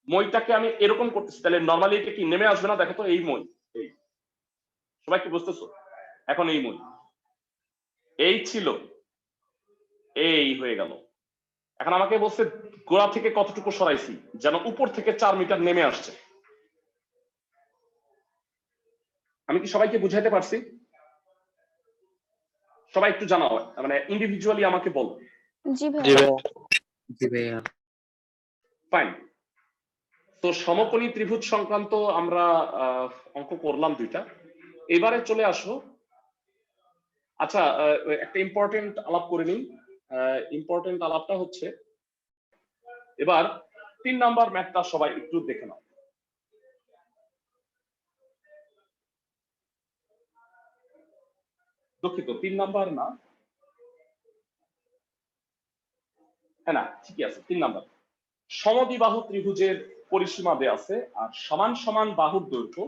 মইটাকে আমি এরকম করতেছি, তাহলে নর্মালি এটা কি নেমে আসবে না? দেখো তো, এই মই, এই, সবাই কি বুঝতেছো? এখন এই মই এই ছিল, এই হয়ে গেল। এখন আমাকে বলছে গোড়া থেকে কতটুকু সরাইছি, যেন উপর থেকে 4 মিটার নেমে আসছে। আমি কি সবাইকে বুঝাইতে পারছি? সবাই একটু জানাও, মানে ইন্ডিভিজুয়ালি আমাকে বলো। জি জি ভাইয়া। ভাইয়া। জি ভাইয়া। ফাইন। তো সমকোণী ত্রিভুজ সংক্রান্ত আমরা অঙ্ক করলাম 2টা। এবারে চলে আসো, আচ্ছা একটা ইম্পর্টেন্ট আলাপ করে নিই। ইম্পর্টেন্ট আলাপটা হচ্ছে, এবার 3 নাম্বার ম্যাথটা সবাই একটু দেখে নাও। দুঃখিত, 3 নাম্বার না, হ্যাঁ না ঠিকই আছে, 3 নাম্বার। সমদ্বিবাহু ত্রিভুজের পরিসীমা দেয়া আছে, আর সমান সমান বাহুর দৈর্ঘ্য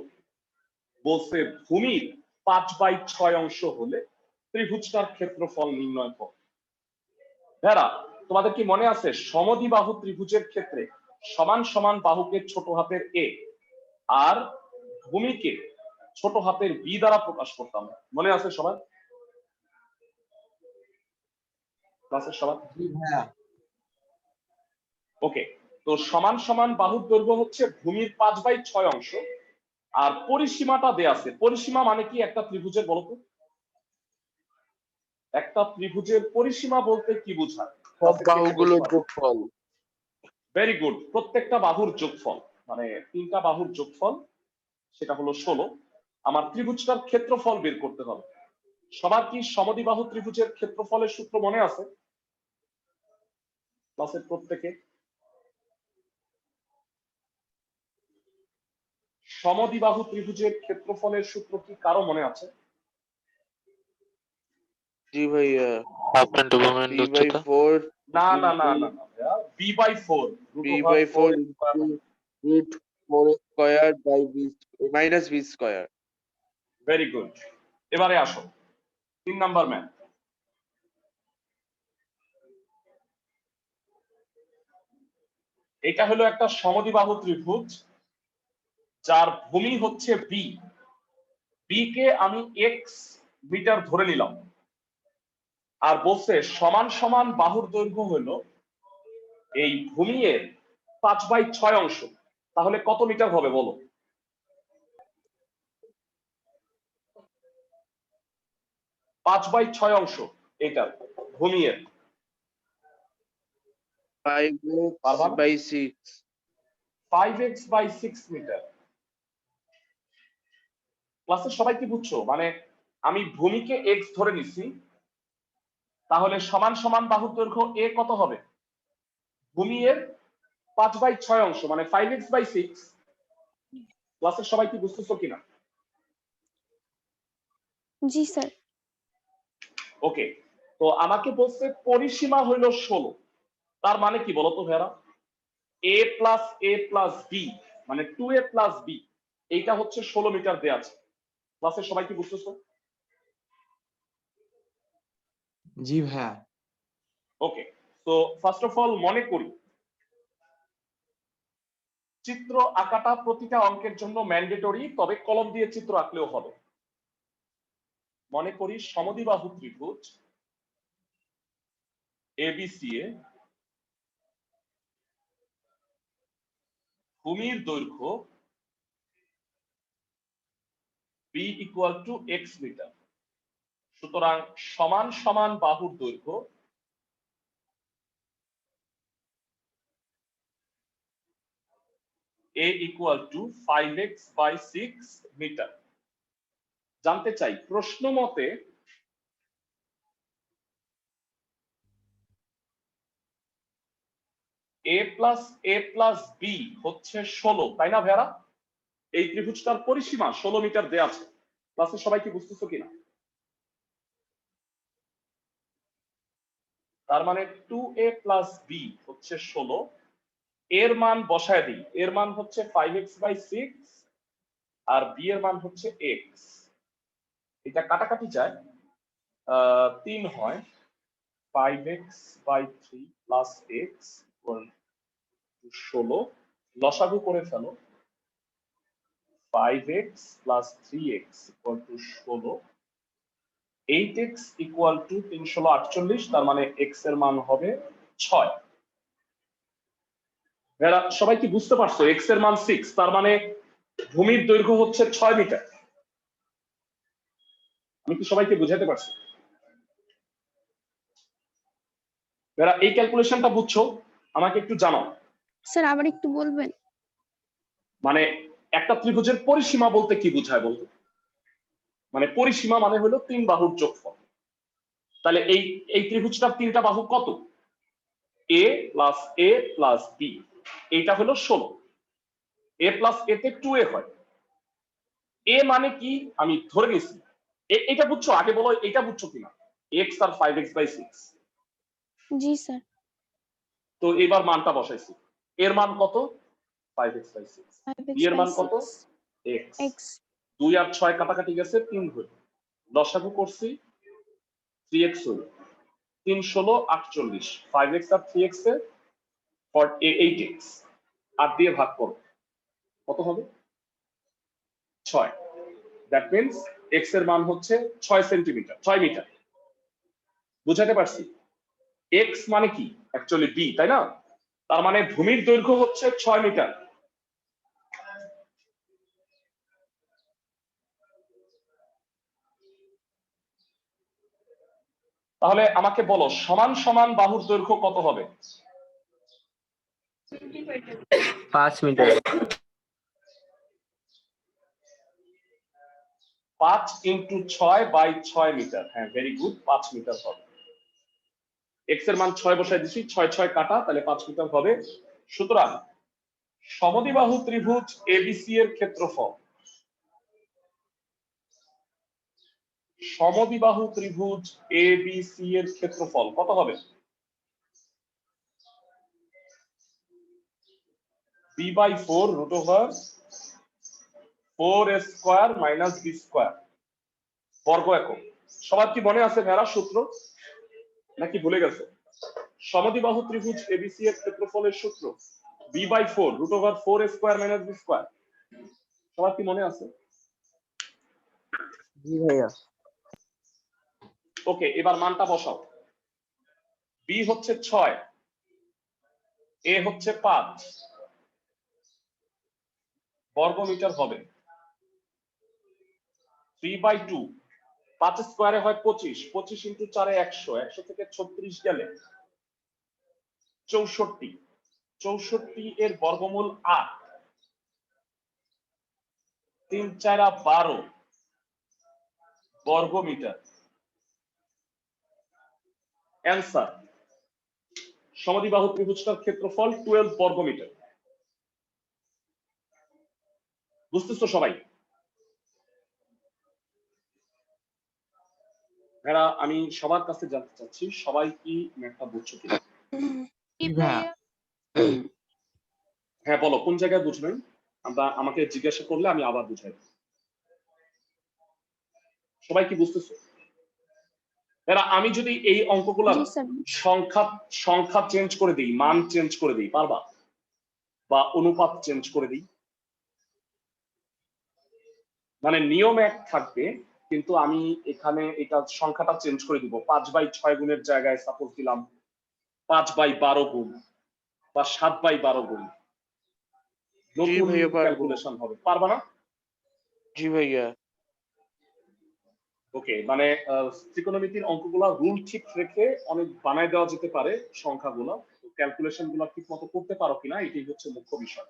বলছে ভূমির 5/6 অংশ হলে ত্রিভুজটার ক্ষেত্রফল নির্ণয় করো। ভেরা, তোমাদের কি মনে আছে সমদ্বিবাহু ত্রিভুজের ক্ষেত্রে সমান সমান বাহুকে ছোট হাতের এ আর ভূমিকে ছোট হাতের বি দ্বারা প্রকাশ করতাম? মনে আছে সবার? ক্লাসের সবার? জি ভাইয়া। ওকে, তো সমান সমান বাহুর দৈর্ঘ্য হচ্ছে ভূমির 5/6 অংশ, আর পরিসীমাটা দেয়া আছে। পরিসীমা মানে কি একটা ত্রিভুজের, বলতো? একটা ত্রিভুজের পরিসীমা বলতে কি বোঝায়? সব বাহুগুলোর যোগফল। ভেরি গুড, প্রত্যেকটা বাহুর যোগফল, মানে 3টা বাহুর যোগফল, সেটা হলো 16। আমার ত্রিভুজটার ক্ষেত্রফল বের করতে হবে। সবার কি সমদ্বিবাহু ত্রিভুজের ক্ষেত্রফলের সূত্র মনে আছে ক্লাসের প্রত্যেকে? সমদ্বিবাহু ত্রিভুজের ক্ষেত্রফলের সূত্র কি কারো মনে আছে? জি ভাইয়া। হাফ ইন্টু ভূমির উচ্চতা। b/4 না না না না না, b/4 b/4 root 4 square by b minus b square. Very good. এবারে আসো 3 নাম্বার ম্যাথ। এটা হলো একটা সমদ্বিবাহু ত্রিভুজ, যার ভূমি হচ্ছে বি। বি কে আমি এক্স মিটার ধরে নিলাম, আর বলছে সমান সমান বাহুর দৈর্ঘ্য হলো এই ভূমি এর 5/6 অংশ। তাহলে কত মিটার হবে বলো? 5/6 অংশ এটা ভূমি এর 5x পারবা না? by 6. 5x/6 metre. ক্লাসের সবাই কি বুঝছো? মানে আমি ভূমিকে এক্স ধরে নিছি, তাহলে সমান সমান বাহুর দৈর্ঘ্য এ কত হবে? ভূমি এর 5/6 অংশ, মানে 5x/6। ক্লাসের সবাই কি বুঝতেছো কিনা? জি স্যার। ওকে, তো আমাকে বলছে পরিসীমা হইল 16। তার মানে কি বলতো ভেরা? a প্লাস বি মানে 2a প্লাস বি, এইটা হচ্ছে 16 মিটার দেয়া আছে। ক্লাসের সবাই কি বুঝতেছো? জি ভাইয়া। ওকে, তো ফার্স্ট অফ অল মনে করি চিত্র আঁকাটা প্রতিটা অঙ্কের জন্য ম্যান্ডেটরি, তবে কলম দিয়ে চিত্র আঁকলেও হবে। মনে করি সমদ্বিবাহু ত্রিভুজ এবিসি এ ভূমির দৈর্ঘ্য B equal to x metre. সুতরাং সমান সমান বাহুর দৈর্ঘ্য a equal to 5x/6 metre. জানতে চাই প্রশ্ন মতে a+a+b হচ্ছে 16, তাই না ভেরা? এই ত্রিভুজটার পরিসীমা 16 মিটার দেয়া আছে। ক্লাসে সবাই কি বুঝতেছো কিনা? তার মানে 2a+b হচ্ছে 16, এর মান বসায় দিই। এর মান হচ্ছে 5x/6 আর b এর মান হচ্ছে x। এটা কাটাকাটি যায়, 3 হয় 5x বাই 3 প্লাস x 16, লসাগু করে ফেলো 5x plus 3x 16, 8x equal to 3 × 48, তার মানে x এর মান হবে 6। এরা সবাই কি বুঝতে পারছো? x এর মান 6, তার মানে ভূমির দৈর্ঘ্য হচ্ছে 6 মিটার। আমি কি সবাইকে বুঝাতে পারছি? এরা এই ক্যালকুলেশনটা বুঝছো? আমাকে একটু জানাও। স্যার আবার একটু বলবেন? মানে একটা ত্রিভুজের পরিসীমা বলতে কি বোঝায় বলতো? মানে পরিসীমা মানে হলো 3 বাহুর যোগফল। তাহলে এই ত্রিভুজটার 3টা বাহু কত? a plus a plus b, এইটা হলো 16। a প্লাস a তে 2a হয়। a মানে কি আমি ধরে নিছি, এটা বুঝছো? আগে বলো এটা বুঝছো কিনা, x আর 5x বাই 6। জি স্যার। তো এবার মানটা বসাইছি, এর মান কত? 5x by 6। b এর মান কত? x। x 2 আর 6 কাটাকাটি গেছে, 3 হলো। লসাগু করছি 3x হলো, 3 16 48, 5x আর 3x এর 8x, 8 দিয়ে ভাগ করো, কত হবে? 6। দ্যাট মিন্স x এর মান হচ্ছে 6 সেন্টিমিটার, 6 মিটার। বুঝাতে পারছি? x মানে কি অ্যাকচুয়ালি b, তাই না? তার মানে ভূমির দৈর্ঘ্য হচ্ছে 6 মিটার। তাহলে আমাকে বলো সমান সমান বাহুর দৈর্ঘ্য কত হবে? 5 মিটার। 5 × 6 by 6 metre. হ্যাঁ, ভেরি গুড, 5 মিটার হবে। x এর মান 6 বসাই দিছি, 6 6 কাটা, তাহলে 5 মিটার হবে। সুতরাং সমদ্বিবাহু ত্রিভুজ এবিসি এর ক্ষেত্রফল, সমদ্বিবাহু ত্রিভুজ এবিসি এর ক্ষেত্রফল কত হবে? b/4 √4 square minus b square বর্গ একক। সবার কি মনে আছে ভেড়া সূত্র, নাকি ভুলে গেছে? সমদ্বিবাহু ত্রিভুজ এবিসি এর ক্ষেত্রফলের সূত্র b/4 √4 square minus b square. সবার কি মনে আছে? জি ভাইয়া। ওকে, এবার মানটা বসাও। b হচ্ছে 6, a হচ্ছে 5 বর্গ মিটার হবে। 3/2, 5 স্কয়ারে হয় 25, 25 × 4 = 100, 100 থেকে 36 গেলে 64, 64 এর বর্গমূল 8, 3 4 12 বর্গ মিটার। অ্যানসার, সমদ্বিবাহু ত্রিভুজটার ক্ষেত্রফল 12 বর্গ মিটার। বুঝতেছো সবাই? এরা আমি সবার কাছে জানতে চাচ্ছি, সবাই কি ম্যাথটা বুঝছো কিনা? হ্যাঁ বলো, কোন জায়গায় বুঝবেন? আমাকে জিজ্ঞাসা করলে আমি আবার বুঝাই। সবাই কি বুঝতেছো? এরা আমি যদি এই অঙ্কগুলোর জি স্যার। সংখ্যা চেঞ্জ করে দিই, মান চেঞ্জ করে দিই, পারবা? বা অনুপাত চেঞ্জ করে দিই, মানে নিয়ম এক থাকবে, কিন্তু আমি এখানে এটা সংখ্যাটা চেঞ্জ করে দিব। 5/6 গুণের জায়গায় সাপোজ দিলাম 5/12 গুণ বা 7/12 গুণ। জি নতুন ভাইয়া পারবো। ক্যালকুলেশন হবে, পারবা না? জি ভাইয়া। ওকে, মানে ত্রিকোণমিতির অঙ্কগুলো রুল ঠিক রেখে অনেক বানায় দেওয়া যেতে পারে সংখ্যাগুলো, ক্যালকুলেশন গুলো ঠিক মতো করতে পারো কিনা এটাই হচ্ছে মুখ্য বিষয়।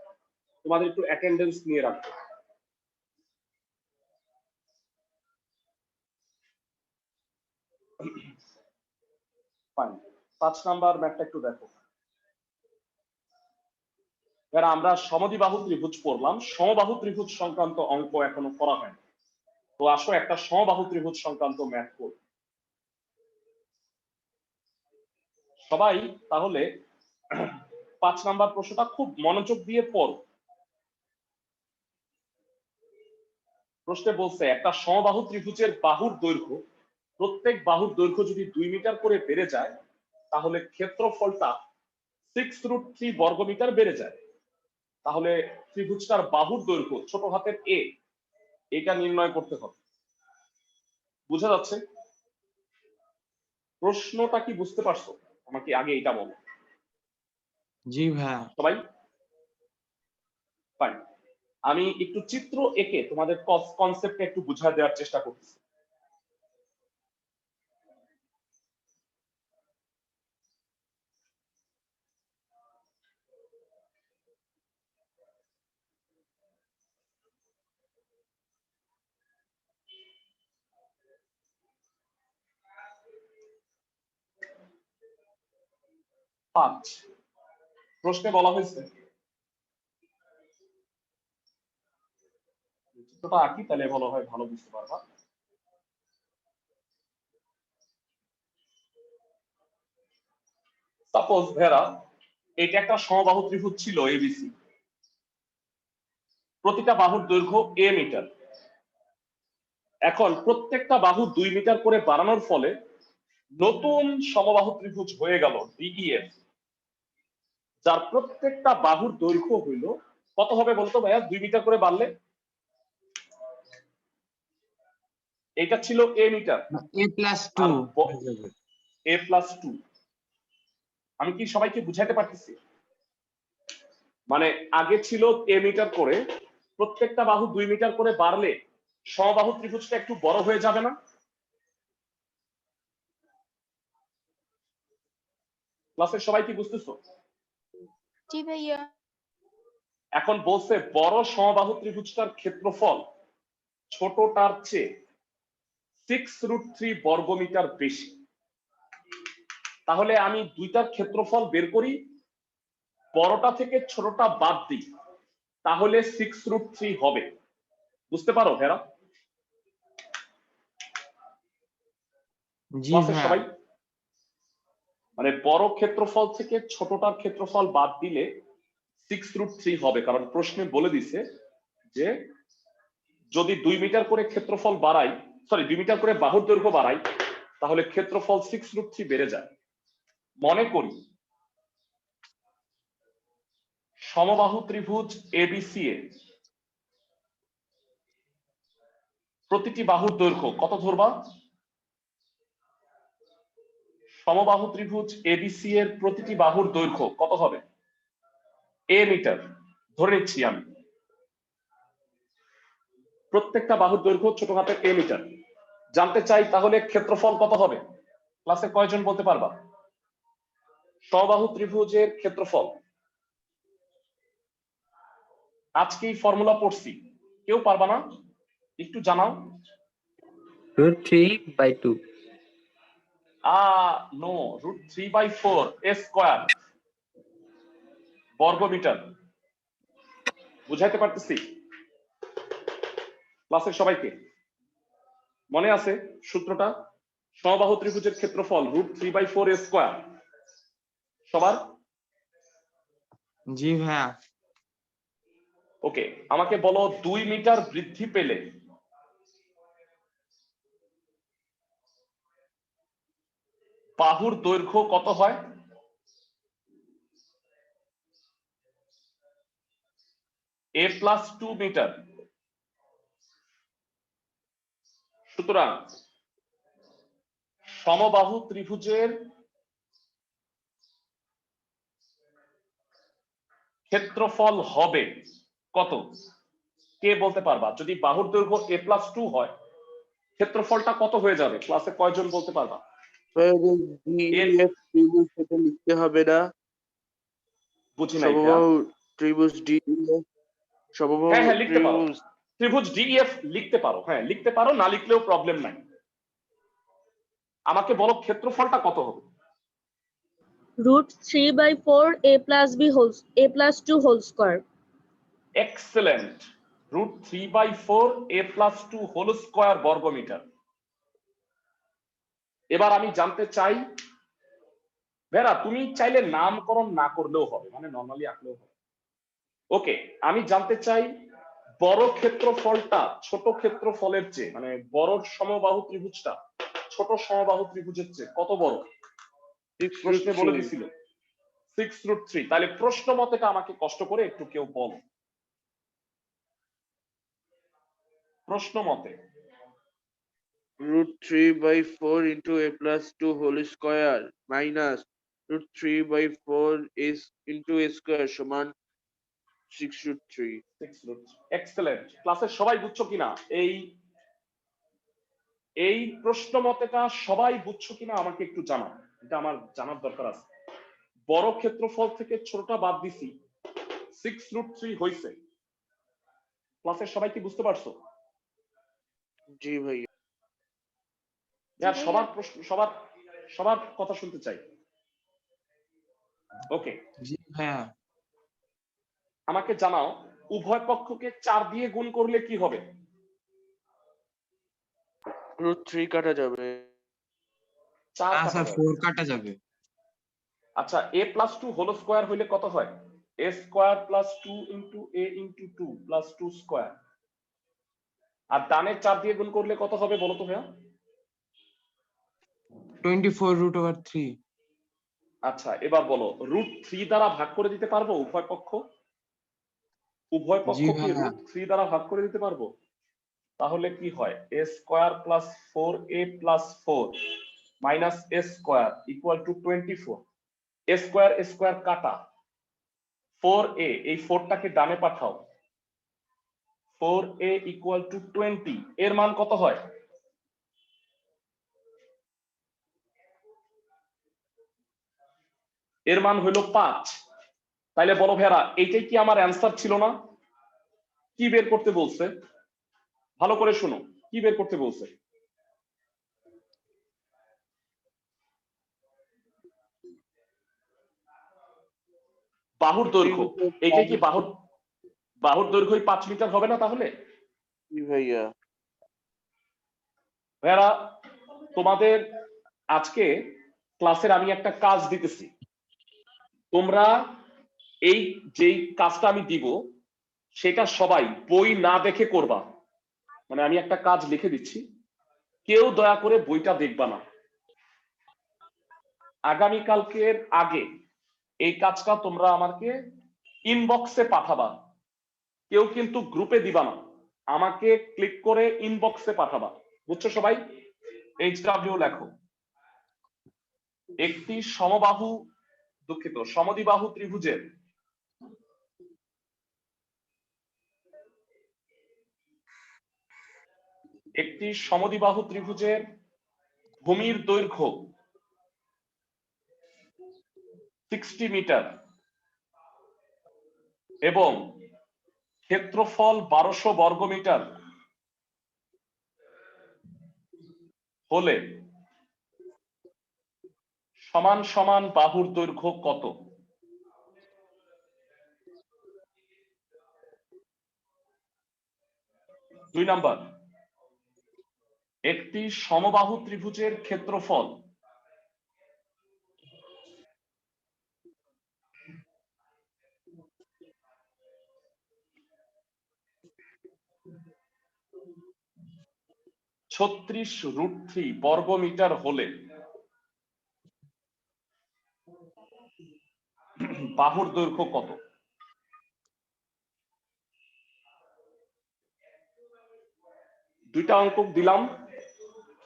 তোমাদের একটু অ্যাটেন্ডেন্স নিয়ে রাখতে। ফাইন, 5 নাম্বার ম্যাথটা একটু দেখো। এবার আমরা সমদ্বিবাহু ত্রিভুজ পড়লাম, সমবাহু ত্রিভুজ সংক্রান্ত অঙ্ক এখনো করা হয়নি। তো আসো একটা সমবাহু ত্রিভুজ সংক্রান্ত ম্যাথ করি সবাই। তাহলে 5 নাম্বার প্রশ্নটা খুব মনোযোগ দিয়ে পড়ো। প্রশ্নে বলছে একটা সমবাহু ত্রিভুজের বাহুর দৈর্ঘ্য প্রত্যেক বাহুর দৈর্ঘ্য যদি 2 মিটার করে বেড়ে যায় তাহলে ক্ষেত্রফলটা 6√3 বর্গমিটার বেড়ে যায়। তাহলে ত্রিভুজটার বাহুর দৈর্ঘ্য ছোট হাতের এ এটা নির্ণয় করতে হবে। বোঝা যাচ্ছে? প্রশ্নটা কি বুঝতে পারছো? আমাকে আগে এটা বলো জি ভাইয়া। সবাই। ফাইন, আমি একটু চিত্র এঁকে তোমাদের কনসেপ্টটা একটু বুঝিয়ে দেওয়ার চেষ্টা করতেছি। পাঁচ প্রশ্নে বলা হয়েছে, চিত্রটা আঁকি তাহলে বলা হয় ভালো বুঝতে পারবা। সাপোজ ভেরা এটা একটা সমবাহু ত্রিভুজ ছিল এবিসি, প্রতিটা বাহুর দৈর্ঘ্য এ মিটার। এখন প্রত্যেকটা বাহু 2 মিটার করে বাড়ানোর ফলে নতুন সমবাহু ত্রিভুজ হয়ে গেল ডিইএফ, যার প্রত্যেকটা বাহুর দৈর্ঘ্য হইল কত হবে বলতো ভাইয়া? 2 মিটার করে বাড়লে এটা ছিল এ মিটার a+2 a+2। আমি কি সবাইকে বুঝাতে পারতেছি? মানে আগে ছিল এ মিটার করে, প্রত্যেকটা বাহু 2 মিটার করে বাড়লে সমবাহু ত্রিভুজটা একটু বড় হয়ে যাবে না? ক্লাসের সবাই কি বুঝতেছো? জি ভাইয়া। এখন বলছে বড় সমবাহু ত্রিভুজটার ক্ষেত্রফল ছোটটার চেয়ে 6√3 বর্গমিটার বেশি। তাহলে আমি দুইটার ক্ষেত্রফল বের করি, বড়টা থেকে ছোটটা বাদ দিই, তাহলে 6√3 হবে। বুঝতে পারো ভেরা? জি ক্লাসের ভাইয়া। সবাই মানে বড় ক্ষেত্রফল থেকে ছোটটার ক্ষেত্রফল বাদ দিলে 6√3 হবে, কারণ প্রশ্নে বলে দিছে যে যদি 2 মিটার করে ক্ষেত্রফল বাড়াই, 2 মিটার করে বাহুর দৈর্ঘ্য বাড়াই তাহলে ক্ষেত্রফল 6√3 বেড়ে যায়। মনে করি সমবাহু ত্রিভুজ এবিসি এর প্রতিটি বাহুর দৈর্ঘ্য কত ধরবা? সমবাহু ত্রিভুজ এবিসি এর প্রতিটি বাহুর দৈর্ঘ্য কত হবে? এ মিটার ধরে নিচ্ছি আমি, প্রত্যেকটা বাহুর দৈর্ঘ্য ছোট হাতের এ মিটার। জানতে চাই তাহলে ক্ষেত্রফল কত হবে? ক্লাসে কয়জন বলতে পারবা? সমবাহু ত্রিভুজের ক্ষেত্রফল আজকেই ফর্মুলা পড়ছি, কেউ পারবা না? একটু জানাও। √3/2 নো, √3/4 a স্কয়ার বর্গমিটার। বুঝাইতে পারতেছি ক্লাসের সবাইকে? মনে আছে সূত্রটা? সমবাহু ত্রিভুজের ক্ষেত্রফল √3/4 a স্কয়ার। সবার? জি ভাইয়া। ওকে, আমাকে বলো 2 মিটার বৃদ্ধি পেলে বাহুর দৈর্ঘ্য কত হয়? a+2 metre. সুতরাং সমবাহু ত্রিভুজের ক্ষেত্রফল হবে কত? কে বলতে পারবা? যদি বাহুর দৈর্ঘ্য a+2 হয় ক্ষেত্রফলটা কত হয়ে যাবে? ক্লাসে কয়জন বলতে পারবা? ডিইএফ ত্রিভুজ সেটা লিখতে হবে না। বুঝি নাই। সমবাহু ত্রিভুজ ডিইএফ, সমবাহু হ্যাঁ লিখতে পারো, ত্রিভুজ ত্রিভুজ ডিইএফ লিখতে পারো, হ্যাঁ লিখতে পারো, না লিখলেও প্রবলেম নাই। আমাকে বলো ক্ষেত্রফলটা কত হবে? √3/4 a+2 whole square. Excellent, √3/4 a+2 whole square বর্গমিটার। এবার আমি জানতে চাই ভেরা, তুমি চাইলে নামকরণ না করলেও হবে, মানে নরমালি আঁকলেও হবে। ওকে, আমি জানতে চাই বড় ক্ষেত্রফলটা ছোট ক্ষেত্রফলের চেয়ে, মানে বড় সমবাহু ত্রিভুজটা ছোট সমবাহু ত্রিভুজের চেয়ে কত বড়? প্রশ্নে বলে দিছিল 6√3। তাহলে প্রশ্ন মতেটা আমাকে কষ্ট করে একটু কেউ বল। প্রশ্ন মতে √3/4 into a plus 2 whole square minus √3/4 is into a square সমান 6√3। এক্সেলেন্ট। ক্লাসের সবাই বুঝছো কিনা? এই প্রশ্ন মতেটা সবাই বুঝছো কিনা আমাকে একটু জানাও, এটা আমার জানার দরকার আছে। বড় ক্ষেত্রফল থেকে ছোটটা বাদ দিছি, 6√3 হইছে। ক্লাসের সবাই কি বুঝতে পারছো? জি ভাইয়া। সবার প্রশ্ন, সবার কথা শুনতে চাই। ওকে, জি ভাইয়া। আমাকে জানাও উভয় পক্ষকে 4 দিয়ে গুণ করলে কি হবে? √3 কাটা যাবে। 4 কাটা আচ্ছা, যাবে। 4 কাটা যাবে। আচ্ছা, a+2 হোল স্কয়ার হইলে কত হয়? a square plus 2 into a into 2 plus 2 square. আর ডানে 4 দিয়ে গুণ করলে কত হবে বলো তো ভাইয়া? 24√3। আচ্ছা, এবার বলো √3 দ্বারা ভাগ করে দিতে পারবো উভয় পক্ষ? উভয় জি পক্ষকে ভাইয়া। √3 দ্বারা ভাগ করে দিতে পারবো? তাহলে কি হয়? a square plus 4a plus 4 minus a square equal two 24। a square কাটা, 4a, এই 4টাকে ডানে পাঠাও, 4a ইকুয়াল টু 20। এর মান কত হয়? এর মান হলো 5। তাইলে বলো ভাইরা, এইটাই কি আমার অ্যান্সার ছিল না? কি বের করতে বলছে? ভালো করে শুনো, কি বের করতে বলছে? বাহুর দৈর্ঘ্য। এইটাই কি বাহুর দৈর্ঘ্য 5 মিটার হবে না তাহলে? জি ভাইয়া। ভাইরা, তোমাদের আজকে ক্লাসের আমি একটা কাজ দিতেছি। তোমরা এই যেই কাজটা আমি দিব সেটা সবাই বই না দেখে করবা। মানে আমি একটা কাজ লিখে দিচ্ছি, কেউ দয়া করে বইটা দেখবা না। আগামীকালকের আগে এই কাজটা তোমরা আমাকে ইনবক্সে পাঠাবা। কেউ কিন্তু গ্রুপে দিবা না, আমাকে ক্লিক করে ইনবক্সে পাঠাবা। বুঝছো সবাই? HW লেখো। একটি সমদ্বিবাহু ত্রিভুজের ভূমির দৈর্ঘ্য 60 মিটার এবং ক্ষেত্রফল 1200 বর্গমিটার হলে সমান সমান বাহুর দৈর্ঘ্য কত? দুই নাম্বার, একটি সমবাহু ত্রিভুজের ক্ষেত্রফল (36√3) বর্গমিটার হলে বাহুর দৈর্ঘ্য কত? দুইটা অঙ্ক দিলাম,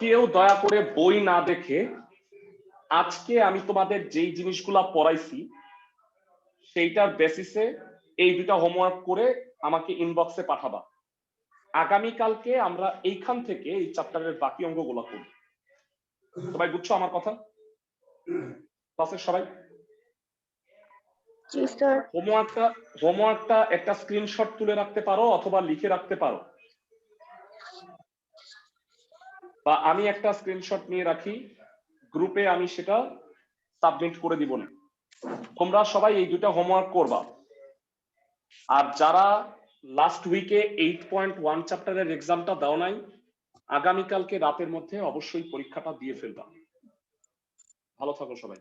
কেউ দয়া করে বই না দেখে আজকে আমি তোমাদের যেই জিনিসগুলা পড়াইছি সেইটার বেসিসে এই দুটা হোমওয়ার্ক করে আমাকে ইনবক্সে পাঠাবা। আগামীকালকে আমরা এইখান থেকে এই চ্যাপ্টারের বাকি অঙ্কগুলো করব। সবাই বুঝছো আমার কথা? ক্লাসের সবাই? জি স্যার। হোমওয়ার্কটা একটা স্ক্রিনশট তুলে রাখতে পারো অথবা লিখে রাখতে পারো, বা আমি একটা স্ক্রিনশট নিয়ে রাখি, গ্রুপে আমি সেটা সাবমিট করে দিব না। তোমরা সবাই এই দুটা হোমওয়ার্ক করবা। আর যারা লাস্ট উইকে 8.1 চ্যাপ্টারের এক্সামটা দাও নাই, আগামীকালকে রাতের মধ্যে অবশ্যই পরীক্ষাটা দিয়ে ফেলবা। ভালো থাকো সবাই।